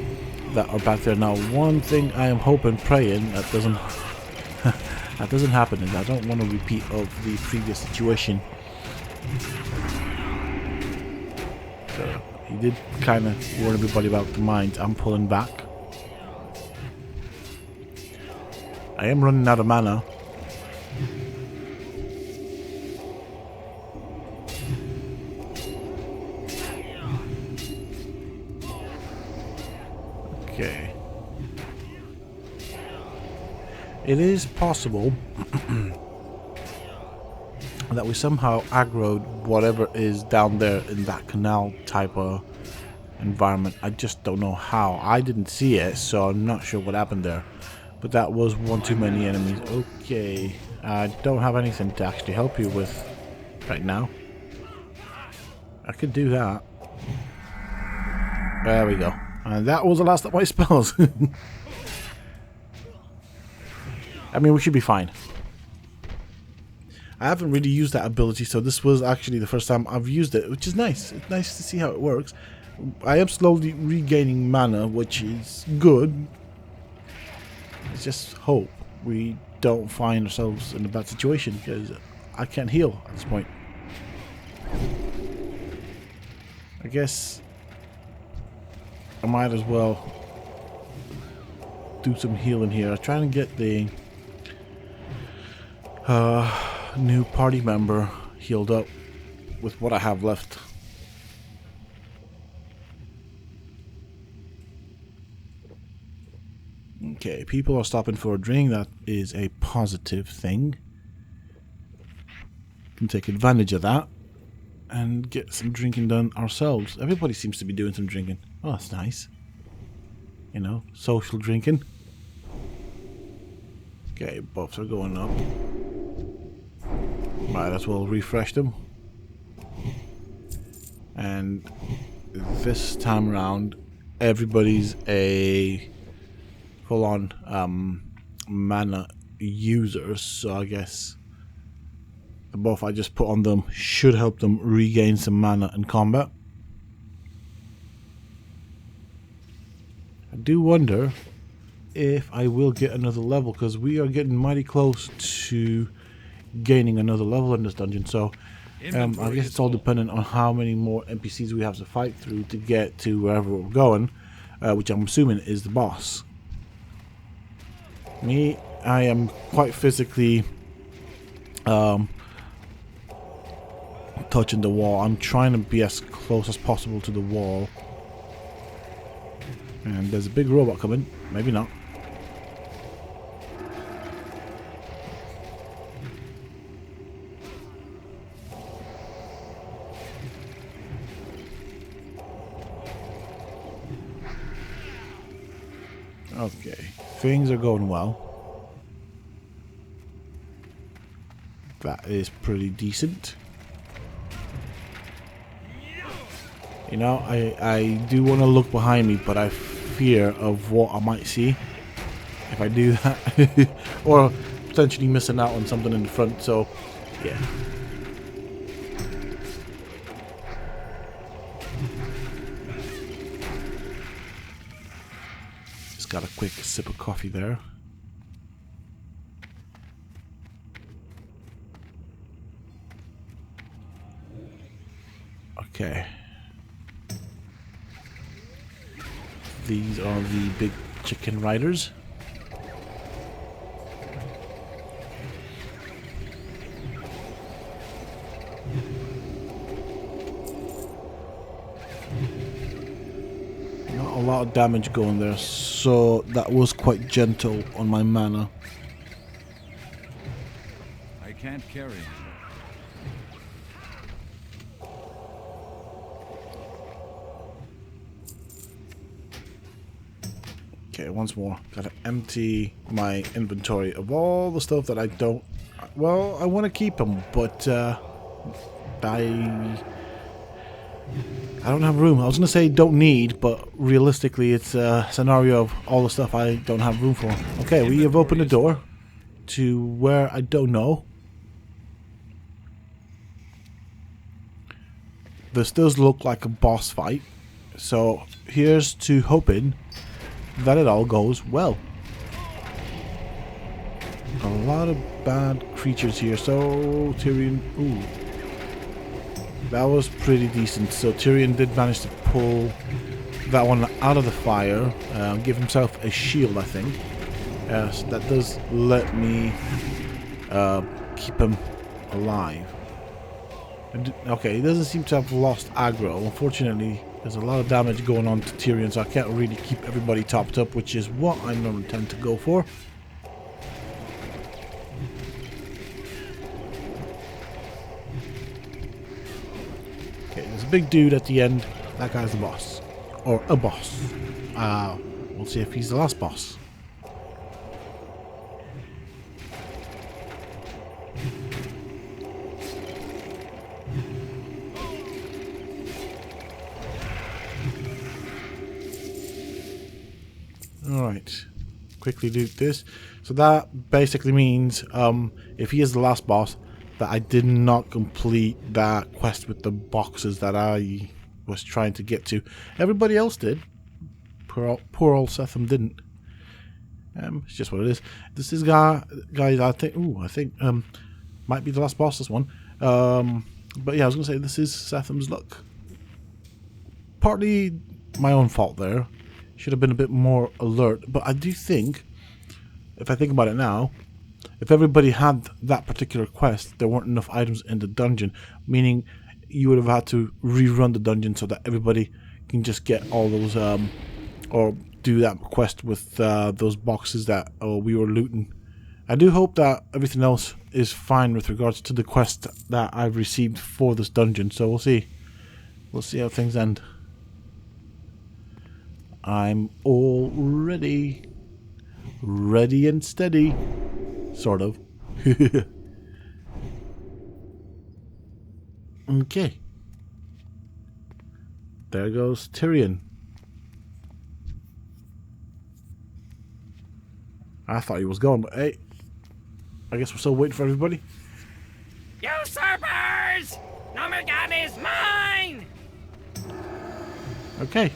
A: that are back there. Now, one thing I am hoping, praying that doesn't that doesn't happen is I don't want a repeat of the previous situation. So he did kind of warn everybody about the mines. I'm pulling back. I am running out of mana. Okay. It is possible that we somehow aggroed whatever is down there in that canal type of environment. I just don't know how. I didn't see it, so I'm not sure what happened there. But that was one too many enemies. Okay, I don't have anything to actually help you with right now. I could do that. There we go. And that was the last of my spells. I mean, we should be fine. I haven't really used that ability, so this was actually the first time I've used it, which is nice. It's nice to see how it works. I am slowly regaining mana, which is good. It's just hope we don't find ourselves in a bad situation, because I can't heal at this point. I guess I might as well do some healing here. I'm trying to get the new party member healed up with what I have left. Okay, people are stopping for a drink. That is a positive thing. Can take advantage of that and get some drinking done ourselves. Everybody seems to be doing some drinking. Oh, that's nice. You know, social drinking. Okay, buffs are going up. Might as well refresh them. And this time around, everybody's a full-on mana user, so I guess the buff I just put on them should help them regain some mana in combat. I do wonder if I will get another level, because we are getting mighty close to gaining another level in this dungeon, so I guess it's all dependent on how many more NPCs we have to fight through to get to wherever we're going, which I'm assuming is the boss. Me, I am quite physically touching the wall. I'm trying to be as close as possible to the wall. And there's a big robot coming. Maybe not. Okay, things are going well. That is pretty decent. You know, I do want to look behind me, but I fear of what I might see if I do that. Or potentially missing out on something in the front, so yeah. Just got a quick sip of coffee there. Okay. These are the big chicken riders. Not a lot of damage going there, so that was quite gentle on my mana.
B: I can't carry him.
A: Okay, once more. Gotta empty my inventory of all the stuff that I don't... Well, I want to keep them, but I don't have room. I was going to say don't need, but realistically it's a scenario of all the stuff I don't have room for. Okay, we have opened the door to where I don't know. This does look like a boss fight, so here's to hoping that it all goes well. A lot of bad creatures here, so Tyrion... Ooh. That was pretty decent. So Tyrion did manage to pull that one out of the fire, give himself a shield, I think. So that does let me keep him alive. Okay, he doesn't seem to have lost aggro. Unfortunately, there's a lot of damage going on to Tyrion, so I can't really keep everybody topped up, which is what I normally tend to go for. Okay, there's a big dude at the end. That guy's the boss. Or a boss. We'll see if he's the last boss. Alright, quickly do this. So that basically means if he is the last boss, that I did not complete that quest with the boxes that I was trying to get to. Everybody else did. Poor old Sethum didn't. It's just what it is. This is guys I think might be the last boss, this one. But yeah, I was gonna say this is Sethum's luck. Partly my own fault there. Should have been a bit more alert, but I do think, if I think about it now, if everybody had that particular quest, there weren't enough items in the dungeon, meaning you would have had to rerun the dungeon so that everybody can just get all those, or do that quest with those boxes that we were looting. I do hope that everything else is fine with regards to the quest that I've received for this dungeon, so we'll see. We'll see how things end. I'm all ready. Ready and steady. Sort of. Okay. There goes Tyrion. I thought he was gone, but hey. I guess we're still waiting for everybody.
D: Usurpers! Gnomeregan is mine!
A: Okay.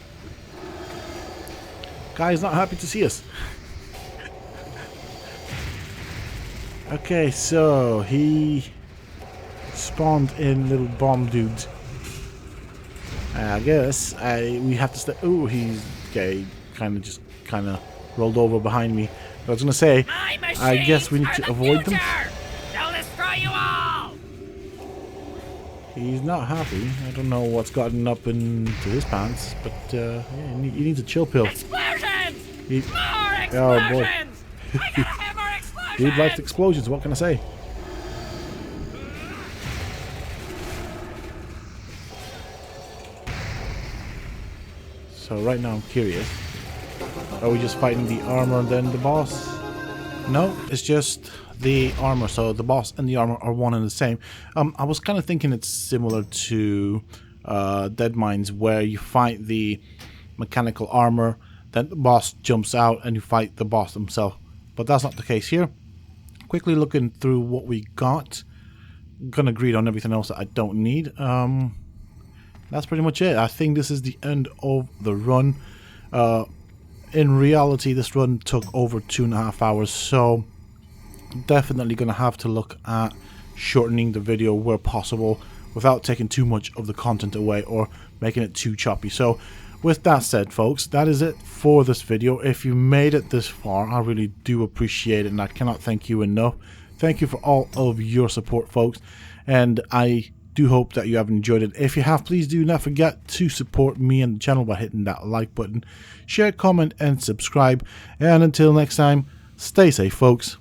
A: Guy's not happy to see us. Okay, so he spawned in little bomb dudes. I guess we have to stay. Oh, he's okay. Kind of rolled over behind me. I was going to say,
D: My
A: I guess we need
D: machines
A: to
D: are the
A: avoid them.
D: future. They'll destroy you all.
A: He's not happy. I don't know what's gotten up into his pants, but yeah, he needs a chill pill.
D: Explosions!
A: He-
D: More explosions!
A: Oh, boy.
D: I gotta have more explosions!
A: Dude likes explosions, what can I say? So right now I'm curious. Are we just fighting the armor and then the boss? No, it's just the armor. So the boss and the armor are one and the same. I was kind of thinking it's similar to Dead Mines, where you fight the mechanical armor, then the boss jumps out and you fight the boss himself. But that's not the case here. Quickly looking through what we got. I'm gonna agree on everything else that I don't need. That's pretty much it. I think this is the end of the run. In reality, this run took over 2.5 hours, so definitely going to have to look at shortening the video where possible without taking too much of the content away or making it too choppy. So with that said, folks, that is it for this video. If you made it this far, I really do appreciate it, and I cannot thank you enough. Thank you for all of your support, folks, and I do hope that you have enjoyed it. If you have, please do not forget to support me and the channel by hitting that like button, share, comment, and subscribe. And until next time, stay safe, folks.